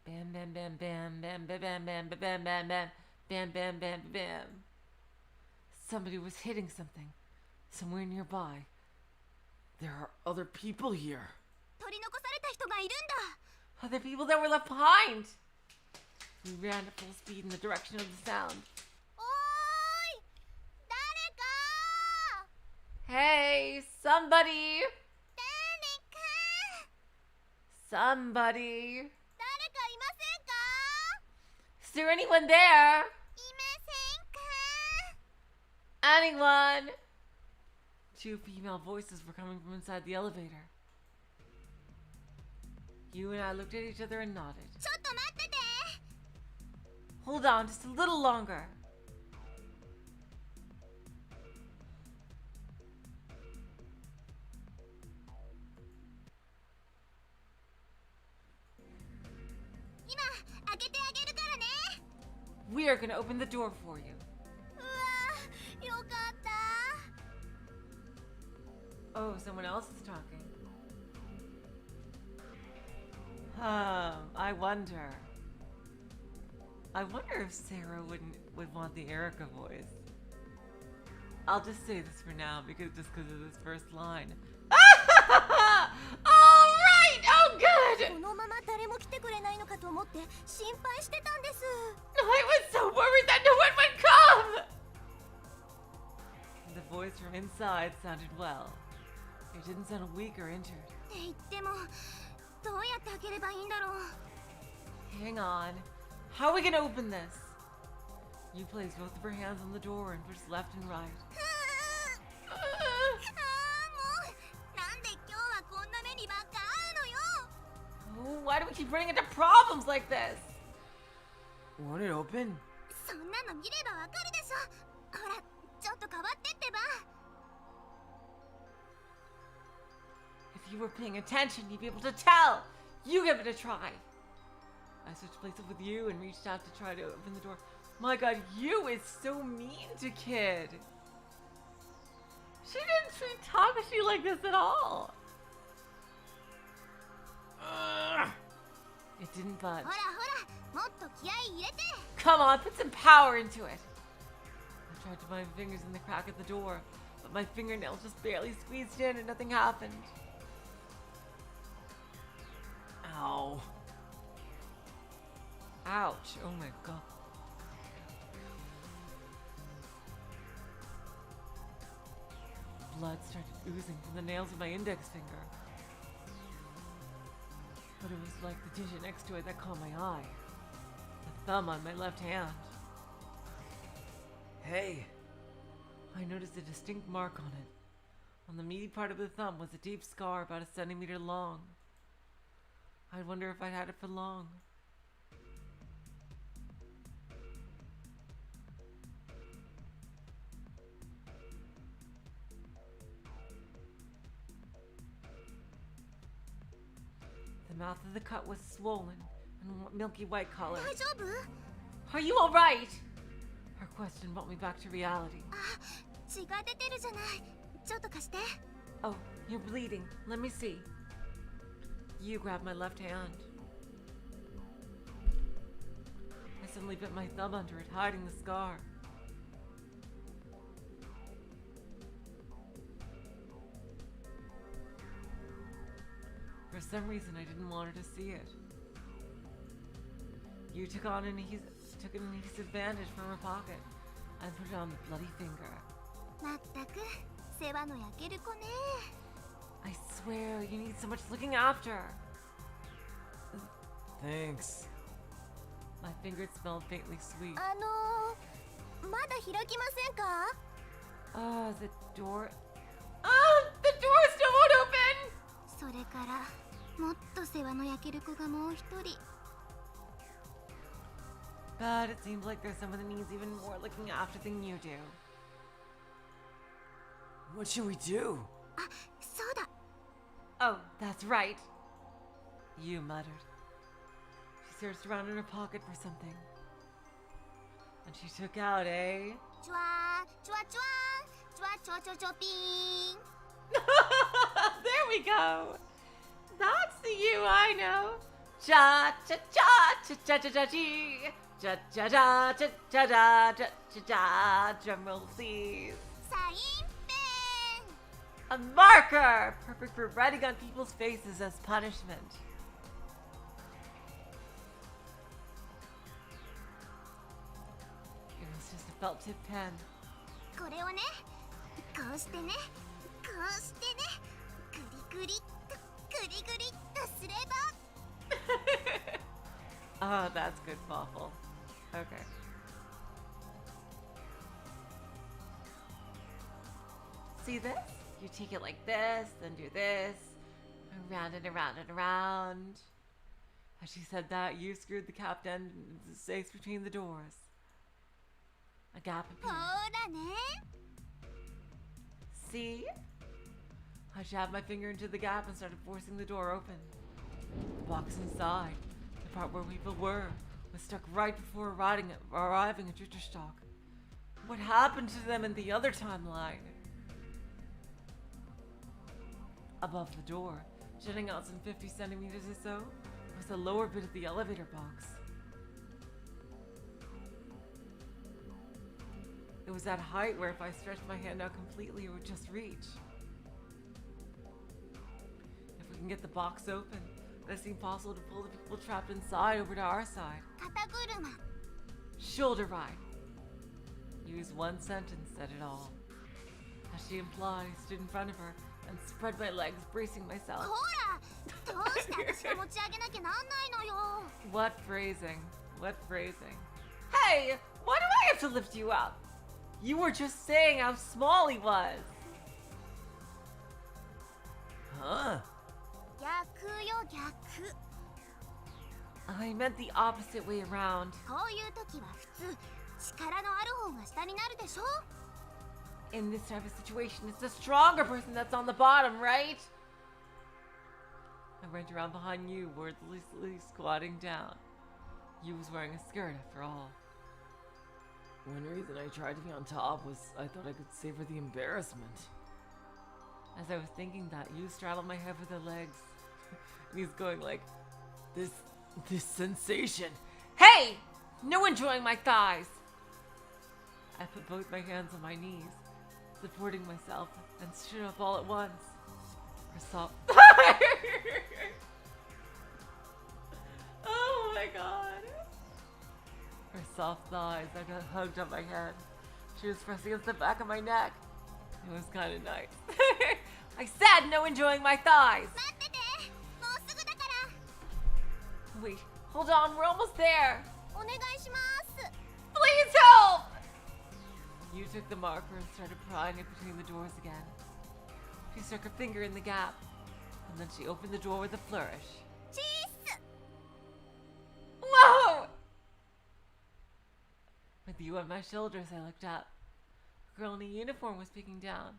Bam, bam, bam, bam, bam, bam, bam, bam, bam, bam, bam, bam, bam, bam, bam, bam. Somebody was hitting something somewhere nearby. There are other people here. 取り残された人がいるんだ。 Other people that were left behind. We ran at full speed in the direction of the sound. おーい、誰か。 Hey, somebody! 誰か。 Somebody! 誰かいませんか。 Is there anyone there? いませんか。 Anyone? Two female voices were coming from inside the elevator. You and I looked at each other and nodded. ちょっと待ってて。 Hold on just a little longer. We are gonna open the door for you. うわ、よかった。 Oh, someone else is talking. I wonder if Sarah would want the Erica voice. I'll just say this for now because of this first line. All right, oh good. このまま誰も来てくれないのかと思って心配してたんです。 I was so worried that no one would come. The voice from inside sounded well. It didn't sound weak or injured. って言っても、どうやって開ければいいんだろう。 Hang on. How are we gonna open this? You place both of her hands on the door and push left and right. ああ、もう、なんで今日はこんな目にばっか合うのよ。 Oh, why do we keep running into problems like this? Want it open? そんなの見ればわかるでしょ。ほら、ちょっと変わってってば。 If you were paying attention, you'd be able to tell. You give it a try. I switched places with you and reached out to try to open the door. My god, you is so mean to Kid. She didn't treat Takashi like this at all. It didn't budge. ほらほら、もっと気合い入れて。 Come on, put some power into it. I tried to put my fingers in the crack of the door, but my fingernails just barely squeezed in and nothing happened. Ow. Ouch. Oh my god. Blood started oozing from the nails of my index finger. But it was like the digit next to it that caught my eye. The thumb on my left hand. Hey. I noticed a distinct mark on it. On the meaty part of the thumb was a deep scar about a centimeter long. I wonder if I'd had it for long. The mouth of the cut was swollen and milky white color. 大丈夫？ Are you alright? Her question brought me back to reality. あ、血が出てるじゃない。ちょっと貸して。 Oh, you're bleeding. Let me see. You grabbed my left hand. I suddenly bit my thumb under it, hiding the scar. For some reason, I didn't want her to see it. You took an adhesive bandage from her pocket and put it on the bloody finger. まったく、世話の焼ける子ね。 I swear, you need so much looking after. Thanks. My fingers smelled faintly sweet. まだ開きませんか？ Oh, the door. Oh, the door still won't open! それから、もっと世話の焼ける子がもう一人。 But it seems like there's someone that needs even more looking after than you do. What should we do? あ、そうだ。 Oh, that's right. You muttered. She searched around in her pocket for something. And she took out a... チュワー、チュワチュワー、チュワチョチョチョピーン。 There we go. That's the you I know. Cha cha cha cha cha cha cha chee. Cha cha cha cha cha cha cha cha cha. Drum roll, please. サインペン。 A marker, perfect for writing on people's faces as punishment. It was just a felt tip pen. これをね、こうしてね、こうしてね、グリグリっと、グリグリっとすれば。 Oh, that's good, Waffle. Okay. See this? You take it like this, then do this. Around and around and around. As she said that, you screwed the capped end into the space between the doors. A gap ほ appeared. らね See? I jabbed my finger into the gap and started forcing the door open. The box inside, the part where people were, was stuck right before arriving at Jitterstock. What happened to them in the other timeline? Above the door, jutting out some 50 centimeters or so, was the lower bit of the elevator box. It was at height where if I stretched my hand out completely, it would just reach. If we can get the box open, it seemed possible to pull the people trapped inside over to our side. 肩車 Shoulder ride. Use one sentence said it all. As she implied, I stood in front of her and spread my legs, bracing myself. ほらどうして私が持ち上げなきゃなんないのよ What phrasing? What phrasing? Hey, why do I have to lift you up? You were just saying how small he was. Huh? 逆よ逆 I meant the opposite way around. こういう時は普通力のある方が下になるでしょ In this type of situation, it's the stronger person that's on the bottom, right? I went around behind you, wordlessly squatting down. You was wearing a skirt after all. One reason I tried to be on top was I thought I could savor the embarrassment. As I was thinking that, you straddled my head with her legs. And he's going like, this sensation. Hey! No enjoying my thighs! I put both my hands on my knees, supporting myself, and stood up all at once. Her soft... Oh my god. Her soft thighs, I got hugged on my head. She was pressing against the back of my neck. It was kind of nice. I said no enjoying my thighs! 待っててもうすぐだから Wait, hold on, we're almost there. お願いします Please help! You took the marker and started prying it between the doors again. She stuck her finger in the gap, and then she opened the door with a flourish. チース Whoa! With you on my shoulders, I looked up. A girl in a uniform was peeking down.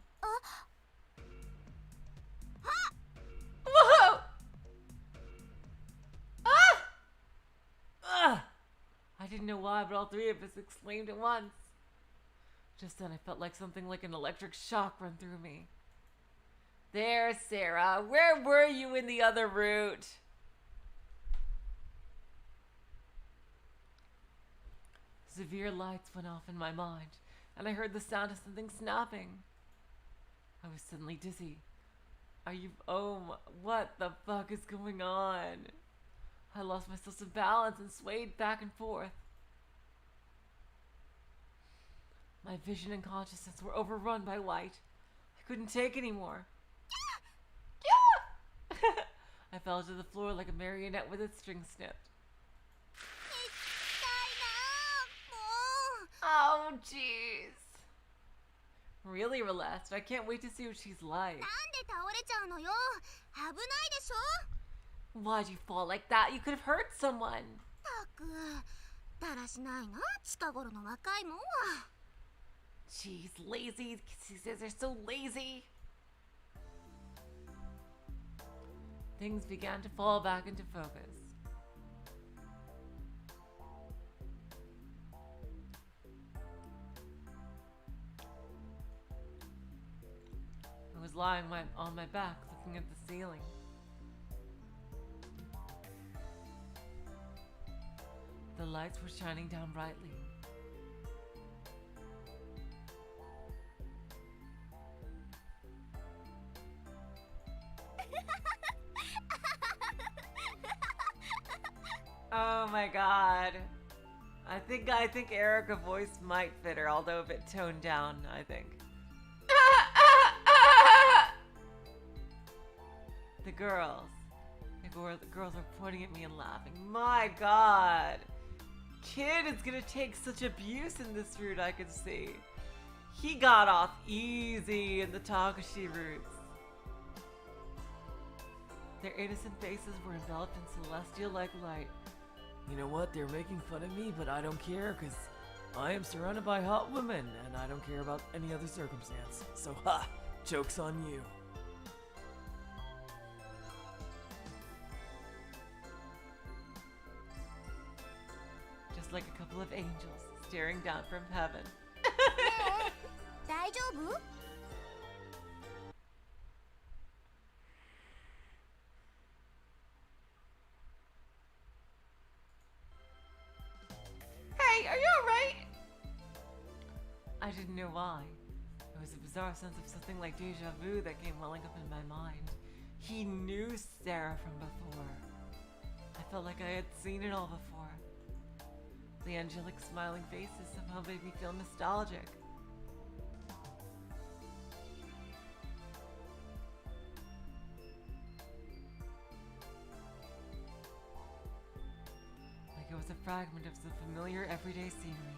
Whoa! Ah! Ugh! I didn't know why, but all three of us exclaimed at once. Just then, I felt like something like an electric shock run through me. There, Sarah. Where were you in the other route? Severe lights went off in my mind, and I heard the sound of something snapping. I was suddenly dizzy. What the fuck is going on? I lost my sense of balance and swayed back and forth. My vision and consciousness were overrun by light. I couldn't take anymore. I fell to the floor like a marionette with its string snipped. 痛いなもう Oh, jeez. Really relaxed. I can't wait to see what she's like. なんで倒れちゃうのよ危ないでしょ Why'd you fall like that? You could have hurt someone. たくだらしないな近頃の若いもんは Jeez, lazy. She says they're so lazy. Things began to fall back into focus. I was lying on my back, looking at the ceiling. The lights were shining down brightly. Oh my god. I think Erica voice might fit her, although a bit toned down, I think. The girls are pointing at me and laughing. My god. Kid is gonna take such abuse in this route, I can see. He got off easy in the takushi routes. Their innocent faces were enveloped in celestial-like light. You know what? They're making fun of me, but I don't care, because I am surrounded by hot women, and I don't care about any other circumstance. So, ha! Joke's on you. Just like a couple of angels staring down from heaven. 大丈夫？ Hey, are you alright? I didn't know why. It was a bizarre sense of something like deja vu that came welling up in my mind. He knew Sarah from before. I felt like I had seen it all before. The angelic smiling faces somehow made me feel nostalgic. Like it was a fragment of the familiar everyday scenery.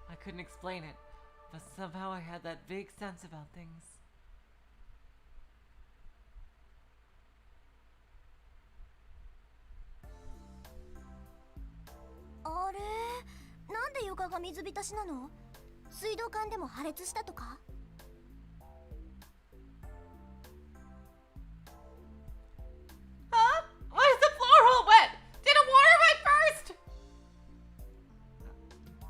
I couldn't explain it, but somehow I had that vague sense about things.あれ、なんで床が水浸しなの？水道管でも破裂したとか？ Huh? Why is the floor all wet? Did a water run first?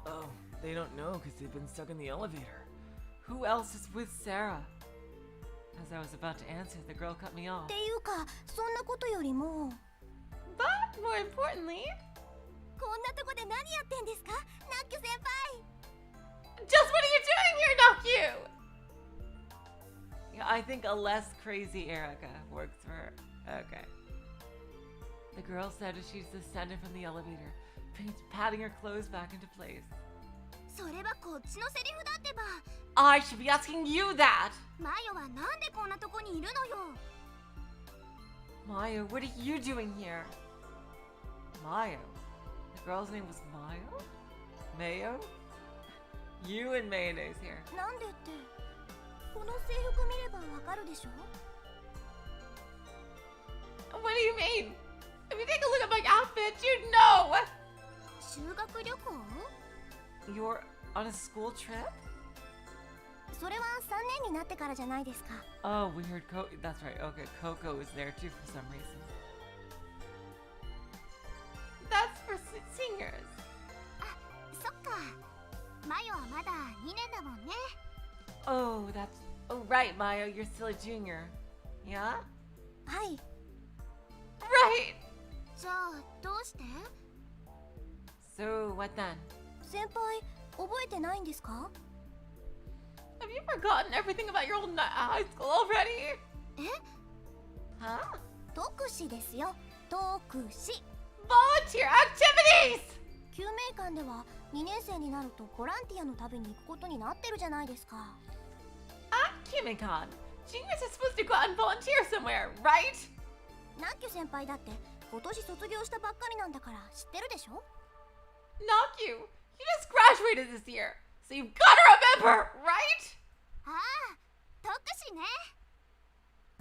Oh, they don't know because they've been stuck in the elevator. Who else is with Sarah? As I was about to answer, the girl cut me off. っていうか、そんなことよりも、 But more importantly, こんなとこで何やってんですか？ナッキュ先輩。 just what are you doing here, Knock you? Yeah, I think a less crazy Erica works for her. Okay. The girl said as she descended from the elevator, patting her clothes back into place. それはこっちのセリフだってば。 I should be asking you that. マヨはなんでこんなとこにいるのよ。 Mayo, what are you doing here? Mayo? The girl's name was Mayo? Mayo? You and mayonnaise here. なんでって、この制服見ればわかるでしょ？ What do you mean? If you take a look at my outfit, you'd know. 修学旅行？ You're on a school trip? それは3年になってからじゃないですか。 Oh, we heard that's right. Okay, Coco was there too for some reason. That's for seniors. あ、そっか。マヨはまだ2年だもんね。 Oh, oh right, Mayo, you're still a junior. Yeah? はい。 Right. じゃあどうして？ So, what then? 先輩、覚えてないんですか？ Have you forgotten everything about your old high school already? え？ Huh? 特使ですよ。特使。 Volunteer activities! 救命館では2年生になるとボランティアの旅に行くことになってるじゃないですか。 At Kimicon, juniors are supposed to go out and volunteer somewhere, right? ナッキュ先輩だって今年卒業したばっかりなんだから知ってるでしょ？ Knock you. You just graduated this year, so you've gotta remember, right? ああ、特使ね。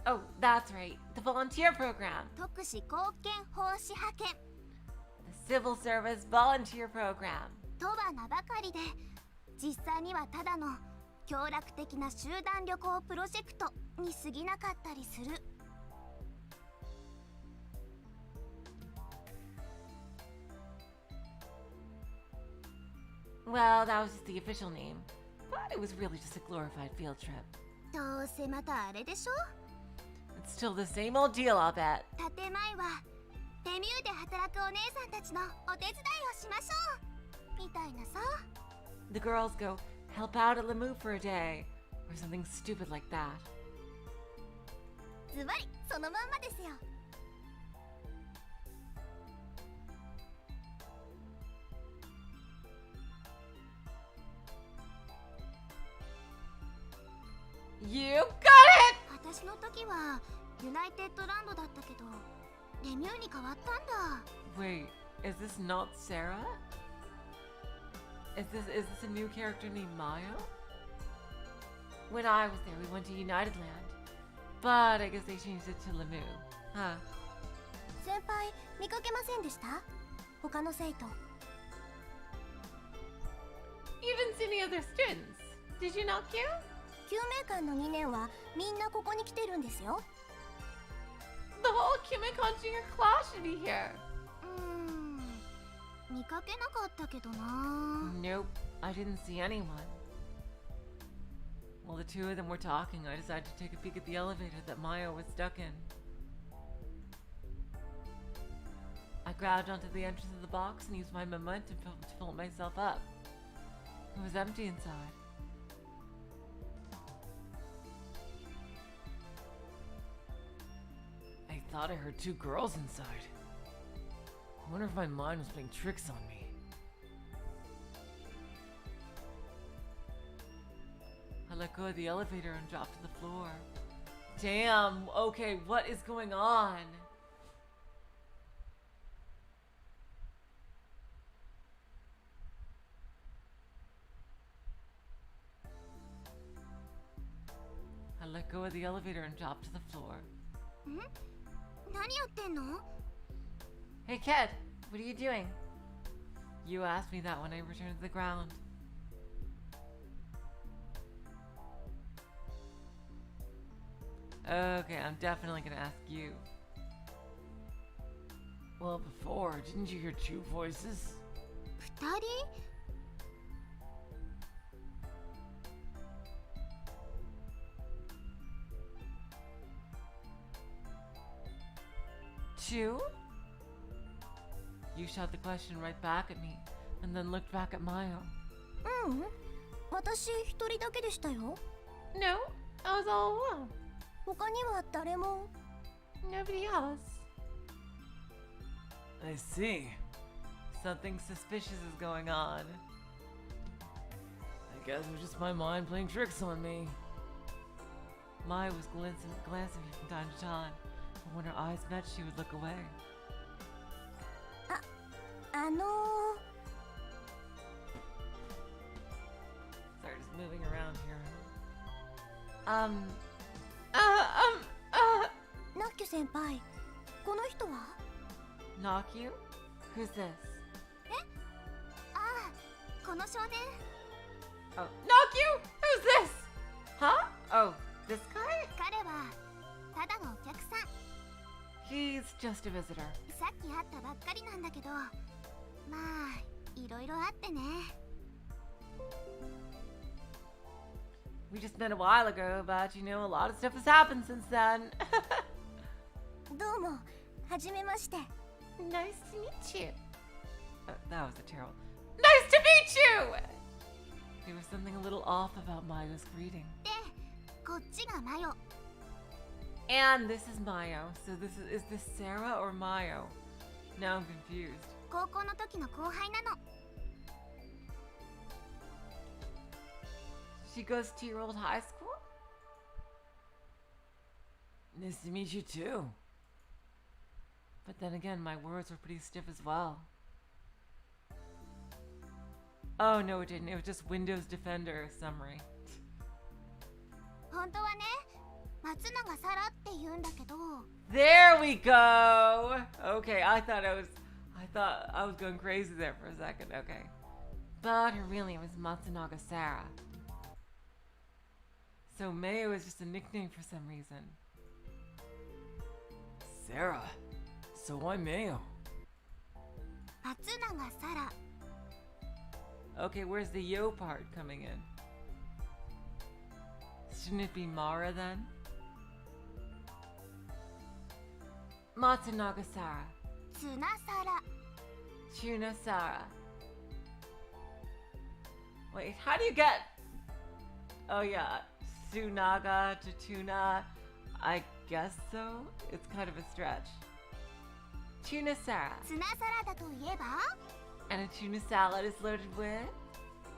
Oh, that's right. The volunteer program. 特使貢献奉仕派遣 The civil service volunteer program. とは名ばかりで、実際にはただの協力的な集団旅行プロジェクトに過ぎなかったりする。 Well, that was just the official name. But it was really just a glorified field trip. どうせまたあれでしょ？ It's still the same old deal, I'll bet. 建前はデミューで働くお姉さんたちのお手伝いをしましょうみたいなさ。 The girls go help out at Lamu for a day. Or something stupid like that. ズバリそのまんまですよ。 You got it! 私の時はユナイテッドランドだったけど、デミューに変わったんだ。 Wait, is this not Sarah? Is this a new character named Mayo? When I was there, we went to United Land. But I guess they changed it to Lemu. Huh. 先輩見かけませんでした？他の生徒。 You didn't see any other students. Did you not, Q? 救命館の2年はみんなここに来てるんですよ。 The whole Kimikon junior class should be here. 見かけなかったけどな。 Nope, I didn't see anyone. While the two of them were talking, I decided to take a peek at the elevator that Mayo was stuck in. I grabbed onto the entrance of the box and used my momentum to pull myself up. It was empty inside. I thought I heard two girls inside. I wonder if my mind was playing tricks on me. I let go of the elevator and dropped to the floor. Damn, okay, what is going on? I let go of the elevator and dropped to the floor. 何やってんの？ Hey kid, what are you doing? You asked me that when I returned to the ground. Okay, I'm definitely gonna ask you. Well, before, didn't you hear two voices? 2人？ Two? You shot the question right back at me, and then looked back at Mayo. 私一人だけでしたよ。 No, I was all alone. 他には誰も。 Nobody else. I see. Something suspicious is going on. I guess it was just my mind playing tricks on me. Maya was glancing at me from time to time, but when her eyes met, she would look away. あの Sorry, just moving around here. ナッキュ先輩、この人は？ Knock you? Who's this? ああ、この少年。 Oh, knock you? Who's this? Huh? Oh, this guy? 彼はただのお客さん。 He's just a visitor. さっき会ったばっかりなんだけど、まあいろいろあってね。 We just met a while ago, but you know, a lot of stuff has happened since then. どうも、はじめまして。 Nice to meet you. That was a terrible. Nice to meet you! There was something a little off about Mayo's greeting. で、こっちがマヨ。 And this is Mayo. So is this Sarah or Mayo? Now I'm confused. 高校の時の後輩なの。 She goes to your old high school? Nice to meet you too. But then again, my words were pretty stiff as well. Oh, no, it didn't. It was just Windows Defender summary. 本当はね、松永サラって言うんだけど。 There we go! Okay, I thought I was going crazy there for a second. Okay. But her real name is Matsunaga Sarah. So Mayo is just a nickname for some reason. Sarah. So why Mayo? 松永サラ。 Okay, where's the yo part coming in? Shouldn't it be Mara then? Matsunaga Sarah. ツナサラ。 Tuna Sarah. Wait, how do you get... Oh yeah, Tsunaga to tuna. I guess so. It's kind of a stretch. Tuna Sarah. ツナサラダといえば And a tuna salad is loaded with...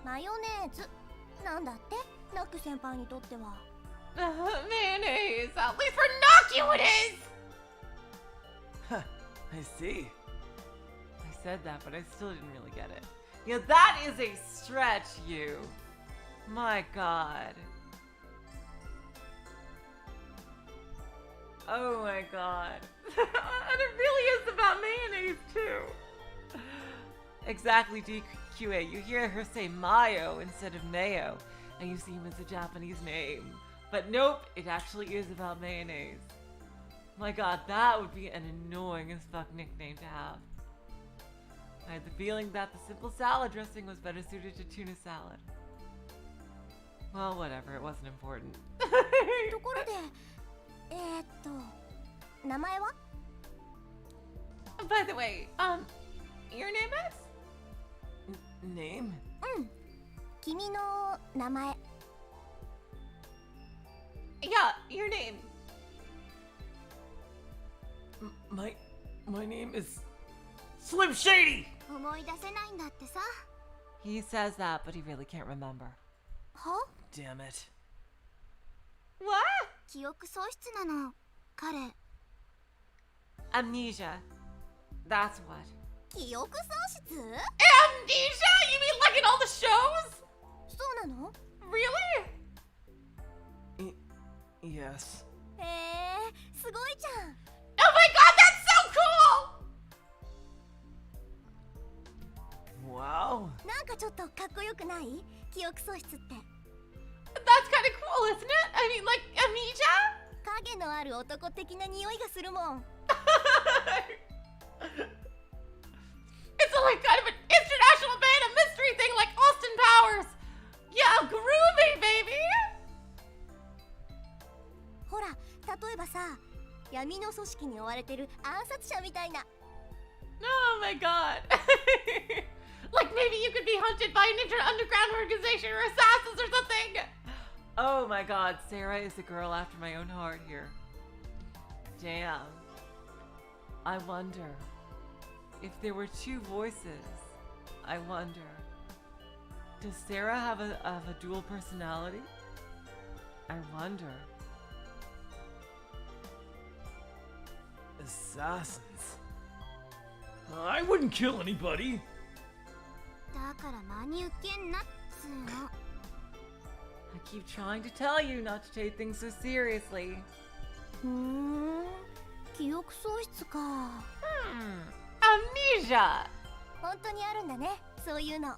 マヨネーズ。なんだって？ナック先輩にとっては。 mayonnaise. At least for knock you it is! Huh, I see. I said that, but I still didn't really get it. Yeah, that is a stretch, you. My god. Oh my god. And it really is about mayonnaise too. Exactly, DQA. You hear her say mayo instead of mayo, and you see him as a Japanese name. But nope, it actually is about mayonnaise. My god, that would be an annoying as fuck nickname to have. I had the feeling that the simple salad dressing was better suited to tuna salad. Well, whatever, it wasn't important. ところで名前は？ By the way, your name is? Name? うん。君の名前。 Yeah, your name. My name is Slim Shady! 思い出せないんだってさ。 He says that, but he really can't remember. は？ Damn it. What? 記憶喪失なの、彼。 Amnesia. That's what. 記憶喪失？ Amnesia? You mean like in all the shows? そうなの？ Really? Yes. へえ、すごいじゃん。 Oh my god, that's so cool! Wow. なんかちょっとかっこよくない？記憶喪失って。 That's kind of cool, isn't it? I mean, like, amnesia? 影のある男的な匂いがするもん。 It's like kind of an international band of mystery thing like Austin Powers. Yeah, groovy, baby! ほら、例えばさ、闇の組織に追われてる暗殺者みたいな。 Oh my god. Like maybe you could be hunted by an underground organization or assassins or something. Oh my god, Sarah is a girl after my own heart here. Damn. I wonder if there were two voices. I wonder. Does Sarah have a dual personality? I wonder. Assassins. I wouldn't kill anybody. だから真に受けんなっつーの。 I keep trying to tell you not to take things so seriously. 記憶喪失か。Amnesia! 本当にあるんだね、そういうの。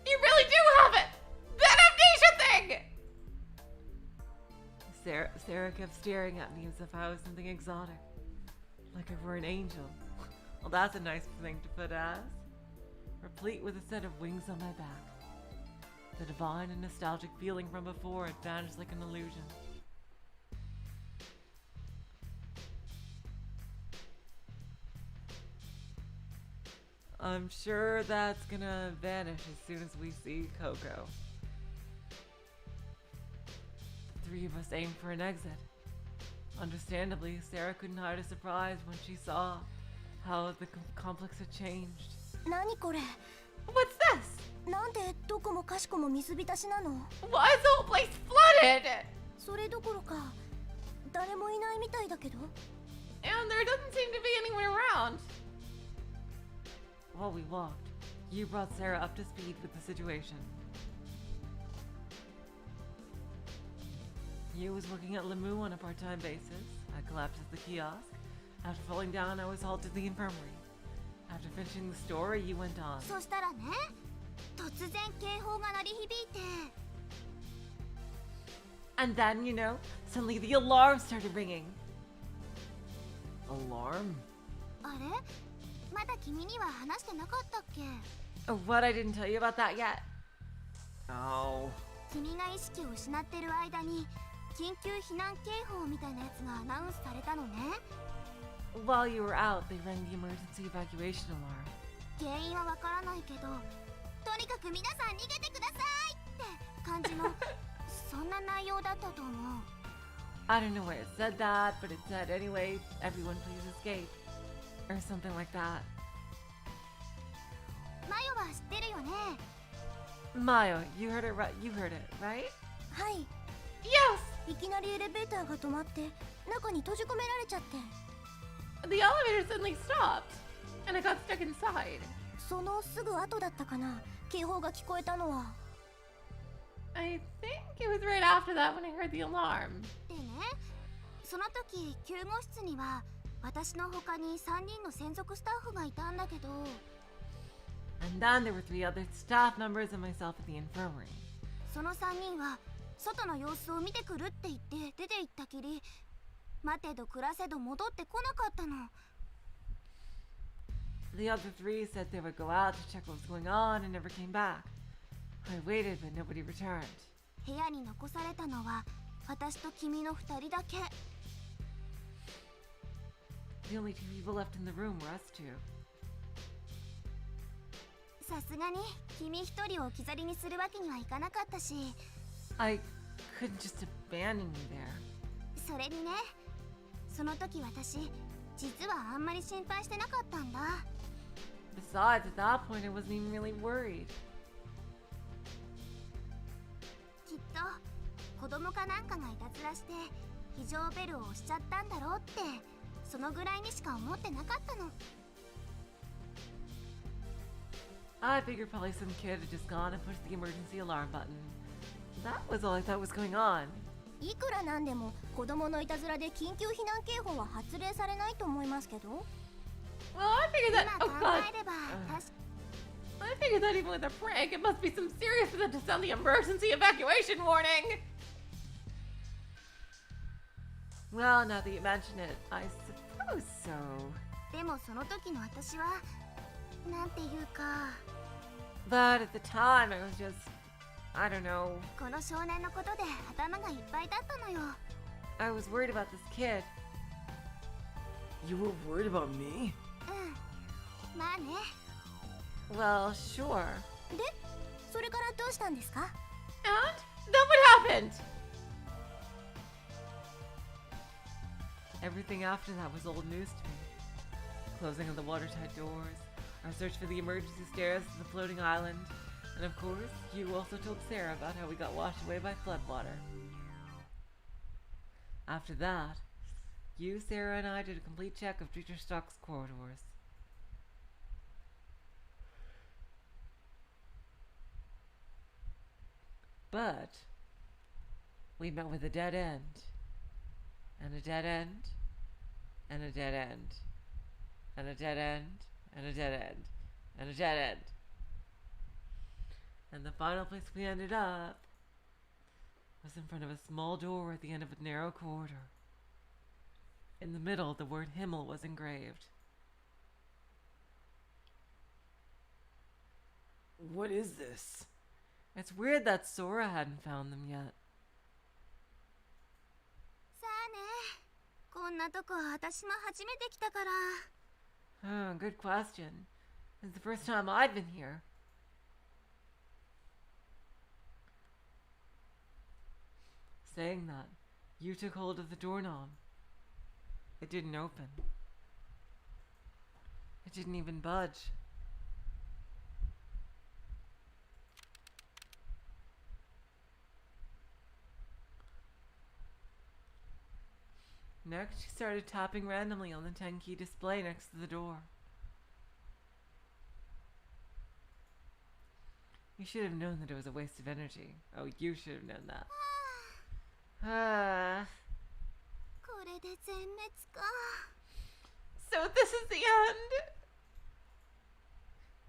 You really do have it! That amnesia thing! Sarah kept staring at me as if I was something exotic. Like I were an angel. Well, that's a nice thing to put as. Replete with a set of wings on my back. The divine and nostalgic feeling from before had vanished like an illusion. I'm sure that's gonna vanish as soon as we see Coco. The three of us aimed for an exit. Understandably, Sarah couldn't hide her surprise when she saw how the complex had changed. 何これ？ What's this? なんでどこもかしこも水浸しなの？ Why is the whole place flooded? それどころか誰もいないみたいだけど。 And there doesn't seem to be anyone around. While we walked, you brought Sarah up to speed with the situation. You was working at Lemu on a part-time basis. I collapsed at the kiosk. After falling down, I was hauled to the infirmary. After finishing the story, you went on. そしたらね、突然警報が鳴り響いて。 And then, you know, suddenly the alarm started ringing. Alarm? あれ？まだ君には話してなかったっけ？ Oh, what? I didn't tell you about that yet. Ow. 君が意識を失ってる間に緊急避難警報みたいなやつがアナウンスされたのね。 While you were out, they rang the emergency evacuation alarm. 原因はわからないけど、とにかく皆さん逃げてくださいって感じのそんな内容だったと思う。 I don't know why it said that, but it said anyway, everyone please escape. Or something like that. マヨは知ってるよね。 Mayo, you heard it right? You heard it, right? はい。 Yes! いきなりエレベーターが止まって中に閉じ込められちゃって。 The elevator suddenly stopped, and I got stuck inside. そのすぐ後だったかな、警報が聞こえたのは。I think it was right after that when I heard the alarm. でね、その時救護室には私の他に3人の専属スタッフがいたんだけど、 And then there were 3 other staff members and myself at the infirmary. その3人は外の様子を見てくるって言って出て行ったきり、待てど暮らせど戻ってこなかったの。 The other 3 said they would go out to check what was going on and never came back. I waited, but nobody returned. 部屋に残されたのは私と君の2人だけ。 The only 2 people left in the room were us 2. さすがに君一人を置き去りにするわけにはいかなかったし、 I couldn't just abandon you there. それにね、その時私実はあんまり心配してなかったんだ。 Besides, at that point, I wasn't even really worried. きっと子供かなんかがいたずらして非常ベルを押しちゃったんだろうって、そのぐらいにしか思ってなかったの。 I figured probably some kid had just gone and pushed the emergency alarm button. That was all I thought was going on. いくらなんでも子供のいたずらで緊急避難警報は発令されないと思いますけど。 Well, I figured that. 今 Oh 考 god. えれば確か I figured that even with a prank, it must be some serious for them to sound the emergency evacuation warning. Well, now that you mention it, I suppose so. でもその時の私はなんていうか、 But at the time, I was just, I don't know, この少年のことで頭がいっぱいだったのよ。 I was worried about this kid. You were worried about me? うん、まあね。 Well, sure. で、それからどうしたんですか？ And then what happened? Everything after that was old news to me. Closing of the watertight doors, our search for the emergency stairs to the floating island, and of course, you also told Sarah about how we got washed away by floodwater. After that, you, Sarah, and I did a complete check of Dieter Stock's corridors. But we met with a dead end, and a dead end, and a dead end, and a dead end, and a dead end, and a dead end. And the final place we ended up was in front of a small door at the end of a narrow corridor. In the middle, the word Himmel was engraved. What is this? It's weird that Sora hadn't found them yet. さあね。こんなとこ私も初めて来たから。 Good question. It's the first time I've been here. Saying that, you took hold of the doorknob. It didn't open. It didn't even budge. Next, she started tapping randomly on the 10-key display next to the door. You should have known that it was a waste of energy. Oh, you should have known that. これで全滅か。 So this is the end?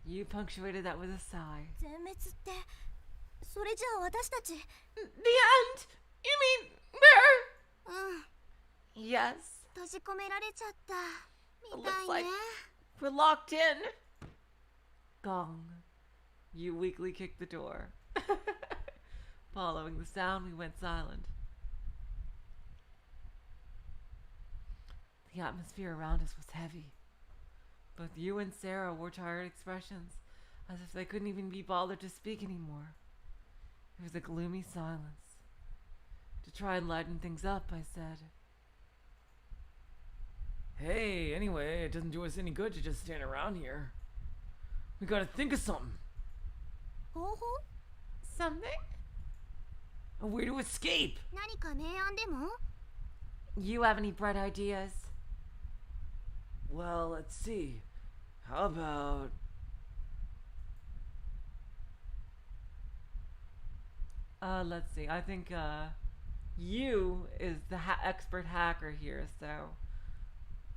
You punctuated that with a sigh. 全滅ってそれじゃあ私たち。 The end? You mean we're... うん。 Yes. 閉じ込められちゃったみ Looks たい like ね。 we're locked in. Gong. You weakly kicked the door. Following the sound, we went silent. The atmosphere around us was heavy. Both you and Sarah wore tired expressions, as if they couldn't even be bothered to speak anymore. There was a gloomy silence. To try and lighten things up, I said, Hey, anyway, it doesn't do us any good to just stand around here. We gotta think of something. 方法？ Something? A way to escape. 何か明暗でも？ You have any bright ideas? Well, let's see. How about... Let's see. I think you is the expert hacker here, so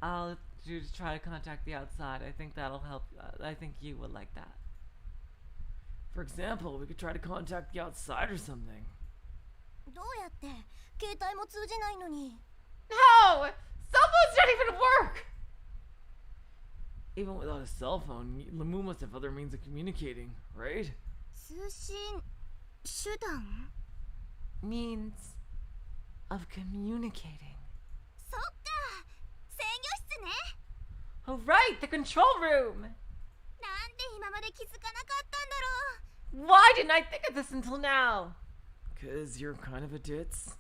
I'll just try to contact the outside. I think that'll help. I think you will like that. For example, we could try to contact the outside or something. どうやって携帯も通じないのに。 No! Cell phones don't even work! Even without a cell phone, Lamu must have other means of communicating, right? 通信手段 Means of communicating. そっか制御室ね。 Oh, right! The control room! なんで今まで気づかなかったんだろう。 Why didn't I think of this until now? Cause you're kind of a ditz.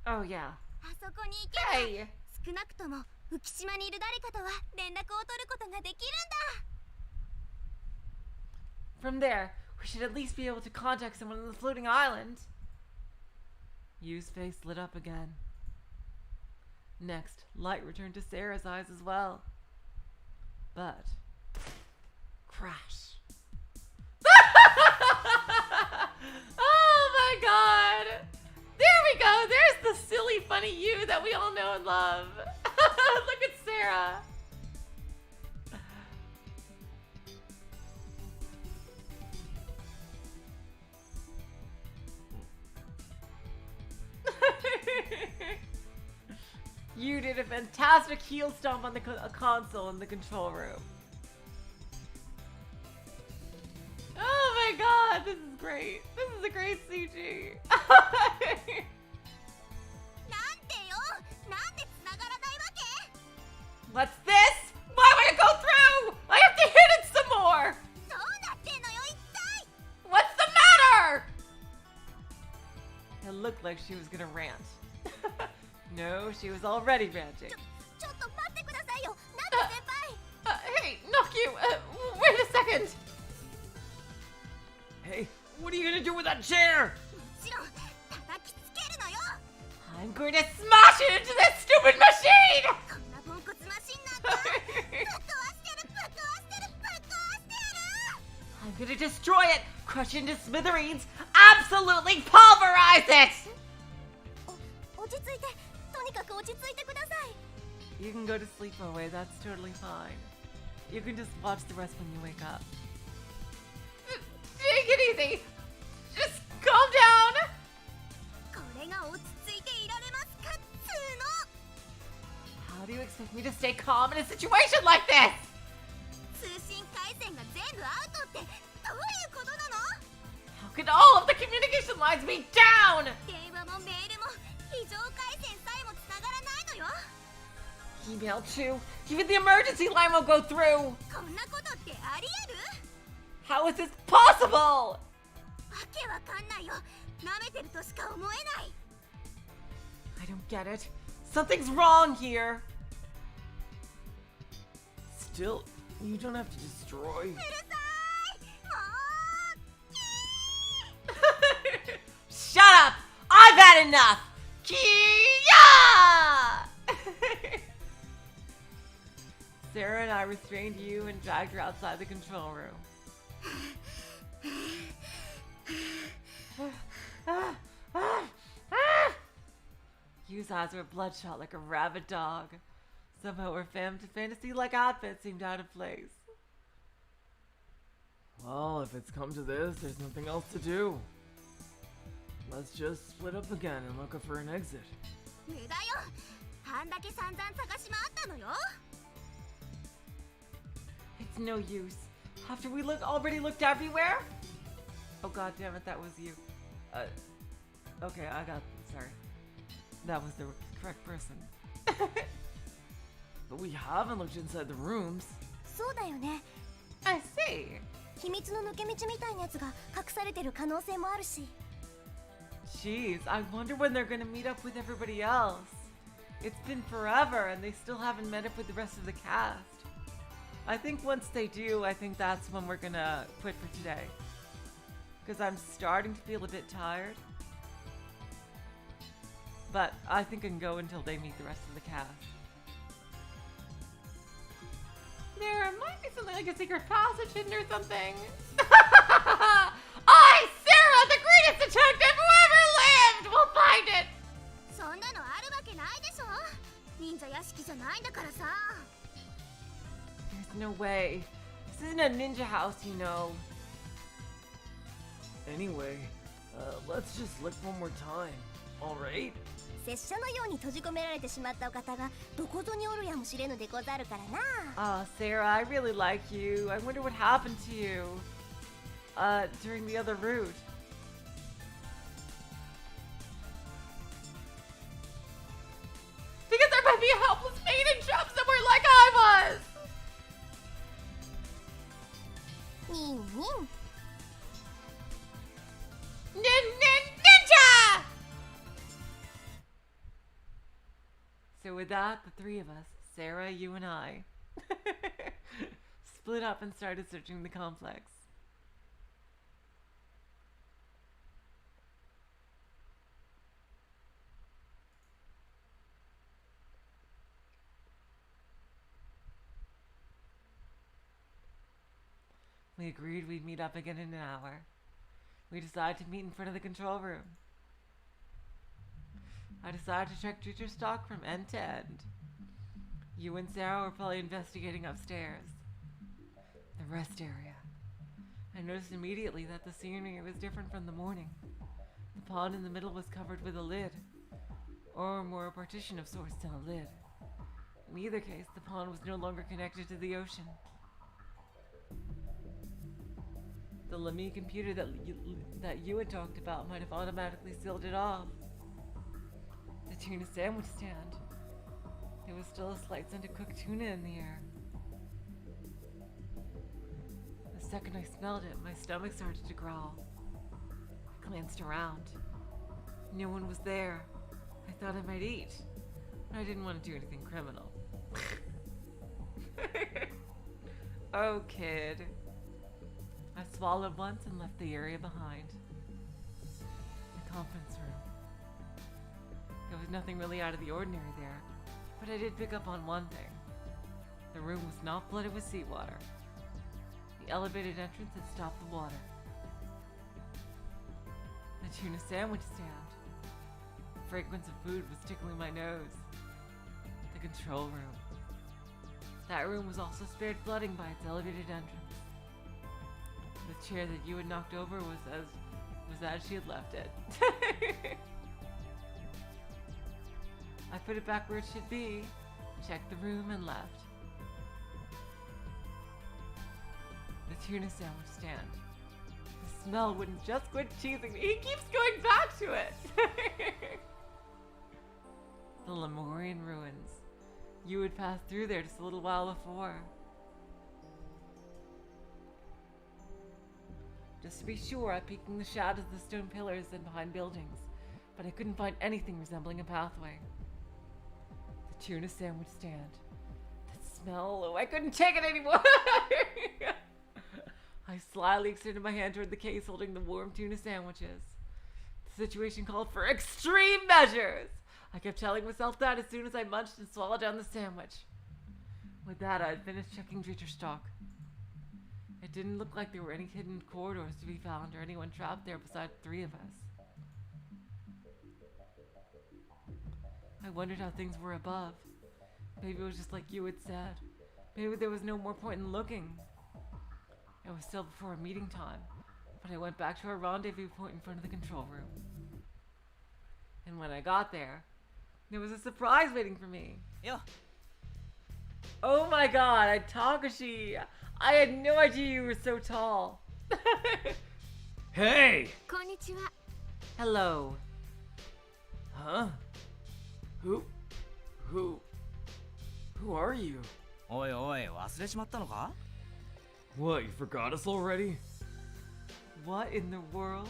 Oh, yeah. あそこに行けば Hey! 少なくとも浮島にいる誰かとは連絡を取ることができるんだ。 From there, we should at least be able to contact someone on the floating island. Yu's face lit up again. Next, light returned to Sarah's eyes as well. But... crash. Oh my god! There we go! There's the silly, funny you that we all know and love. Look at Sarah. You did a fantastic heel stomp on the console in the control room. Oh my god, this is great. This is a great CG. なんでよなんで繋がらないわけ。 What's this? Why would it go through? I have to hit it some more. どうなってんのよ一体。 What's the matter? It looked like she was gonna rant. No, she was already ranting. ちょっと待ってくださいよなんで先輩。 Hey, Nokia, wait a second. Hey, what are you gonna do with that chair? もちろん叩きつけるのよ。 I'm going to smash it into this stupid machine! こんなポンコツマシンなんかぶっ壊してるぶっ壊してるぶっ壊してる。 I'm going to destroy it, crush it into smithereens, absolutely pulverize it! 落ち着いてとにかく落ち着いてください。 You can go to sleep away, that's totally fine. You can just watch the rest when you wake up. Take it easy! Just calm down! これが落ち着いていられますかっつーの。 How do you expect me to stay calm in a situation like this? 通信回線が全部アウトってどういうことなの。 How could all of the communication lines be down? 電話もメールも非常回線さえも繋がらないのよ。 Email too. Even the emergency line won't go through. こんなことってありえる。 How is this possible? わけわかんないよ。舐めてるとしか思えない。 I don't get it. Something's wrong here. Still, you don't have to destroy. うるさい。もう Shut up! I've had enough! Kia! Sarah and I restrained you and dragged her outside the control room. Yu's eyes were bloodshot like a rabid dog. Somehow her fantasy-like outfit seemed out of place. Well, if it's come to this, there's nothing else to do. Let's just split up again and look for an exit. 無駄よ。あんだけ散々探し回ったのよ。 It's no use. After we already looked everywhere? Oh god damn it, that was you. Okay, sorry. That was the correct person. But we haven't looked inside the rooms. そうだよね。 I see. 秘密の抜け道みたいなやつが隠されてる可能性もあるし。 Jeez, I wonder when they're gonna meet up with everybody else. It's been forever and they still haven't met up with the rest of the cast. I think once they do, I think that's when we're gonna quit for today. Because I'm starting to feel a bit tired. But I think I can go until they meet the rest of the cast. There might be something like a secret passage hidden or something. I, Sarah, the greatest detective who ever no way. This isn't a ninja house, you know. Anyway, let's just look one more time, alright? 拙者のように閉じ込められてしまったお方がどこぞにおるやもしれぬでござるからな。 Sarah, I really like you. I wonder what happened to you, during the other route. Because there might be a helpless maiden trapped somewhere like I was! ニンニン。 Ninja! So with that, the three of us, Sarah, you and I, split up and started searching the complex. We agreed we'd meet up again in an hour. We decided to meet in front of the control room. I decided to check Dreacher's stock from end to end. You and Sarah were probably investigating upstairs. The rest area. I noticed immediately that the scenery was different from the morning. The pond in the middle was covered with a lid, or more a partition of sorts than a lid. In either case, the pond was no longer connected to the ocean. The Lamy computer that you had talked about might have automatically sealed it off. The tuna sandwich stand. There was still a slight scent of cooked tuna in the air. The second I smelled it, my stomach started to growl. I glanced around. No one was there. I thought I might eat, but I didn't want to do anything criminal. Oh, kid. I swallowed once and left the area behind. The conference room. There was nothing really out of the ordinary there, but I did pick up on one thing. The room was not flooded with seawater. The elevated entrance had stopped the water. The tuna sandwich stand. The fragrance of food was tickling my nose. The control room. That room was also spared flooding by its elevated entrance. The chair that you had knocked over was as she had left it. I put it back where it should be, checked the room, and left. The tuna sandwich stand. The smell wouldn't just quit teasing me. He keeps going back to it. The Lemurian ruins. You had passed through there just a little while before. Just to be sure, I peeked in the shadows of the stone pillars and behind buildings, but I couldn't find anything resembling a pathway. The tuna sandwich stand. The smell, oh, I couldn't take it anymore! I slyly extended my hand toward the case holding the warm tuna sandwiches. The situation called for extreme measures! I kept telling myself that as soon as I munched and swallowed down the sandwich. With that, I had finished checking Dreacher's stock. It didn't look like there were any hidden corridors to be found or anyone trapped there besides the three of us. I wondered how things were above. Maybe it was just like you had said. Maybe there was no more point in looking. It was still before a meeting time, but I went back to our rendezvous point in front of the control room. And when I got there was a surprise waiting for me. Yeah. Oh my god, Takushi! I had no idea you were so tall. Hey! こんにちは。 Hello. Huh? Who are you? おいおい、忘れちまったのか? What, you forgot us already? What in the world?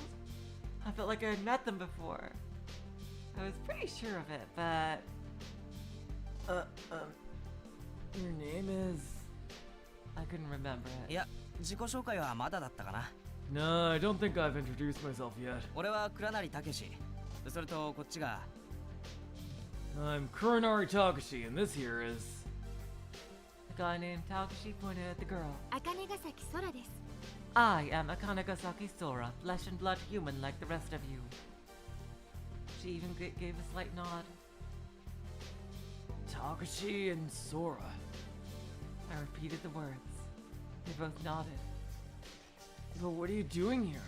I felt like I had met them before. I was pretty sure of it, but... Your name is... I couldn't remember い it. や、自己紹介はまだだったかな。 No, I don't think I've introduced myself yet. 俺は倉成武史。それとこっちが。 I'm Kuronari Takushi, and this here is... A guy named Takushi pointed at the girl. 茜ヶ崎空です。 I am Akanagasaki Sora, flesh and blood human like the rest of you. She even gave a slight nod. Takushi and Sora. I repeated the words. They both nodded. But what are you doing here?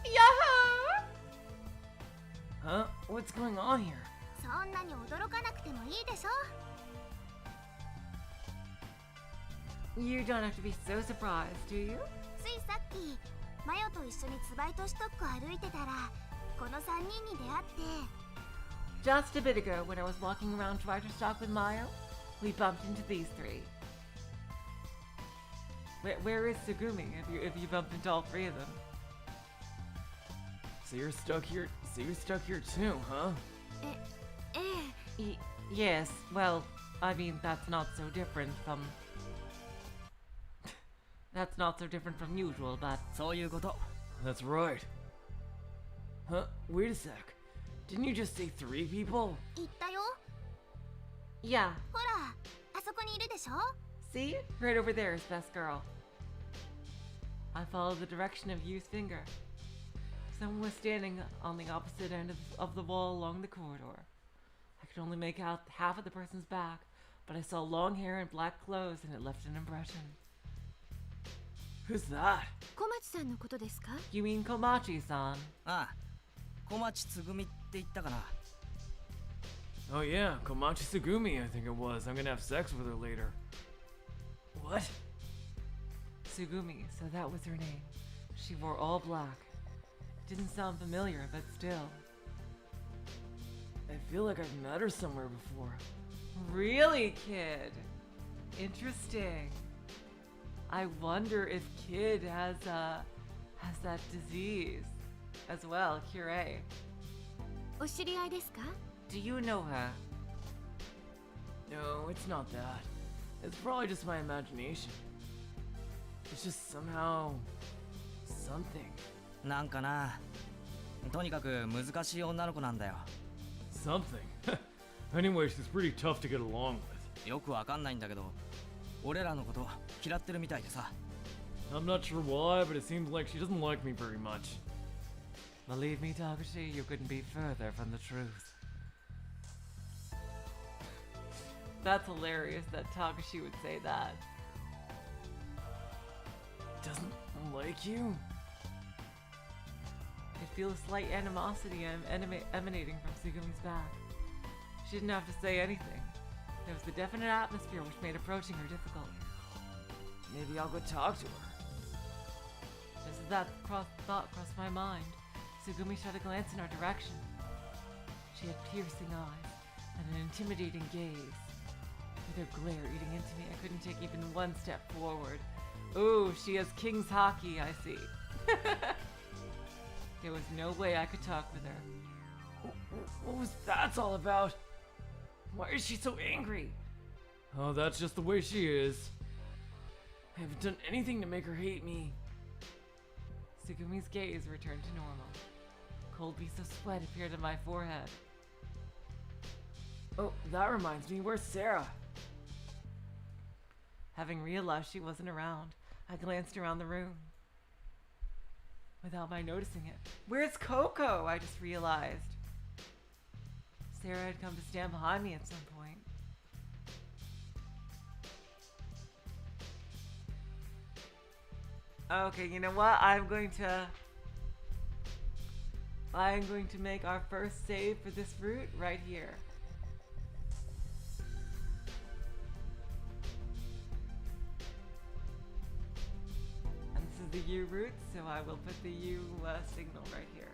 Yahoo! Huh? What's going on here? そんなに驚かなくてもいいでしょ。 You don't have to be so surprised, do you? ついさっきマヨと一緒にツバイトシトック歩いてたらこの3人に出会って Just a bit ago, when I was walking around Twitterstock with Mayo, we bumped into these three. Where is Sugumi if you bumped into all three of them? So you're stuck here. So you're stuck here too, huh? ええ Yes, well, I mean, that's not so different from... That's not so different from usual, but... そういうこと。 That's right. Huh? Wait a sec. Didn't you just say 3 people? 言ったよ。 Yeah, ほらあそこにいるでしょ。 see? Right over there is Best Girl. I followed the direction of Yu's finger. Someone was standing on the opposite end of the wall along the corridor. I could only make out half of the person's back, but I saw long hair and black clothes and it left an impression. Who's that? 小町さんのことですか。 You mean Komachi-san? ああ、小町つぐみって言ったかな。 Oh yeah, Komachi Sugumi, I think it was. I'm gonna have sex with her later. What? Sugumi, so that was her name. She wore all black. Didn't sound familiar, but still. I feel like I've met her somewhere before. Really, Kid? Interesting. I wonder if Kid has that disease as well, Curé. お知り合いですか。 Do you know her? No, it's not that. It's probably just my imagination. It's just somehow... something. なんかな。とにかく難しい女の子なんだよ。 Something. Anyway, she's pretty tough to get along with. よくわかんないんだけど、俺らのこと嫌ってるみたいでさ。 I'm not sure why, but it seems like she doesn't like me very much. Believe me, Takushi, you couldn't be further from the truth. That's hilarious that Takushi would say that. Doesn't like you? I feel a slight animosity emanating from Sugumi's back. She didn't have to say anything. There was the definite atmosphere which made approaching her difficult. Maybe I'll go talk to her. Just as that thought crossed my mind, Sugumi shot a glance in our direction. She had piercing eyes and an intimidating gaze. With her glare eating into me, I couldn't take even one step forward. Ooh, she has King's Hockey, I see. There was no way I could talk with her. What was that all about? Why is she so angry? Oh, that's just the way she is. I haven't done anything to make her hate me. Sugumi's gaze returned to normal. Cold beads of sweat appeared on my forehead. Oh, that reminds me, where's Sarah? Having realized she wasn't around, I glanced around the room. Without my noticing it. Where's Coco? I just realized. Sarah had come to stand behind me at some point. Okay, you know what? I'm going to make our first save for this route right here. And this is the U route, so I will put the U signal right here.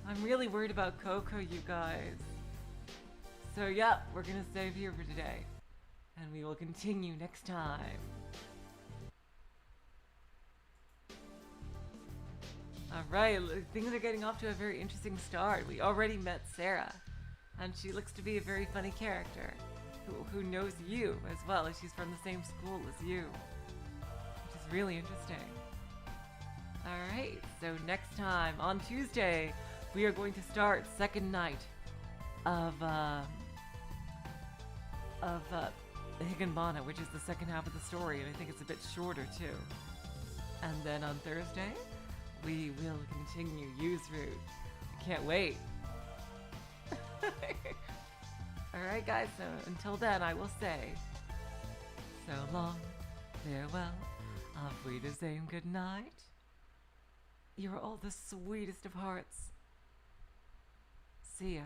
I'm really worried about Coco, you guys. So yeah, we're gonna save here for today. And we will continue next time. Alright, things are getting off to a very interesting start. We already met Sarah. And she looks to be a very funny character. Who knows you as well, as she's from the same school as you. Which is really interesting. Alright, so next time on Tuesday, we are going to start second night of Higginbana, which is the second half of the story, and I think it's a bit shorter too. And then on Thursday, we will continue Use Route. I can't wait. Alright guys, so until then I will say, so long, farewell, auf Wiedersehen, good night. You're all the sweetest of hearts. See ya.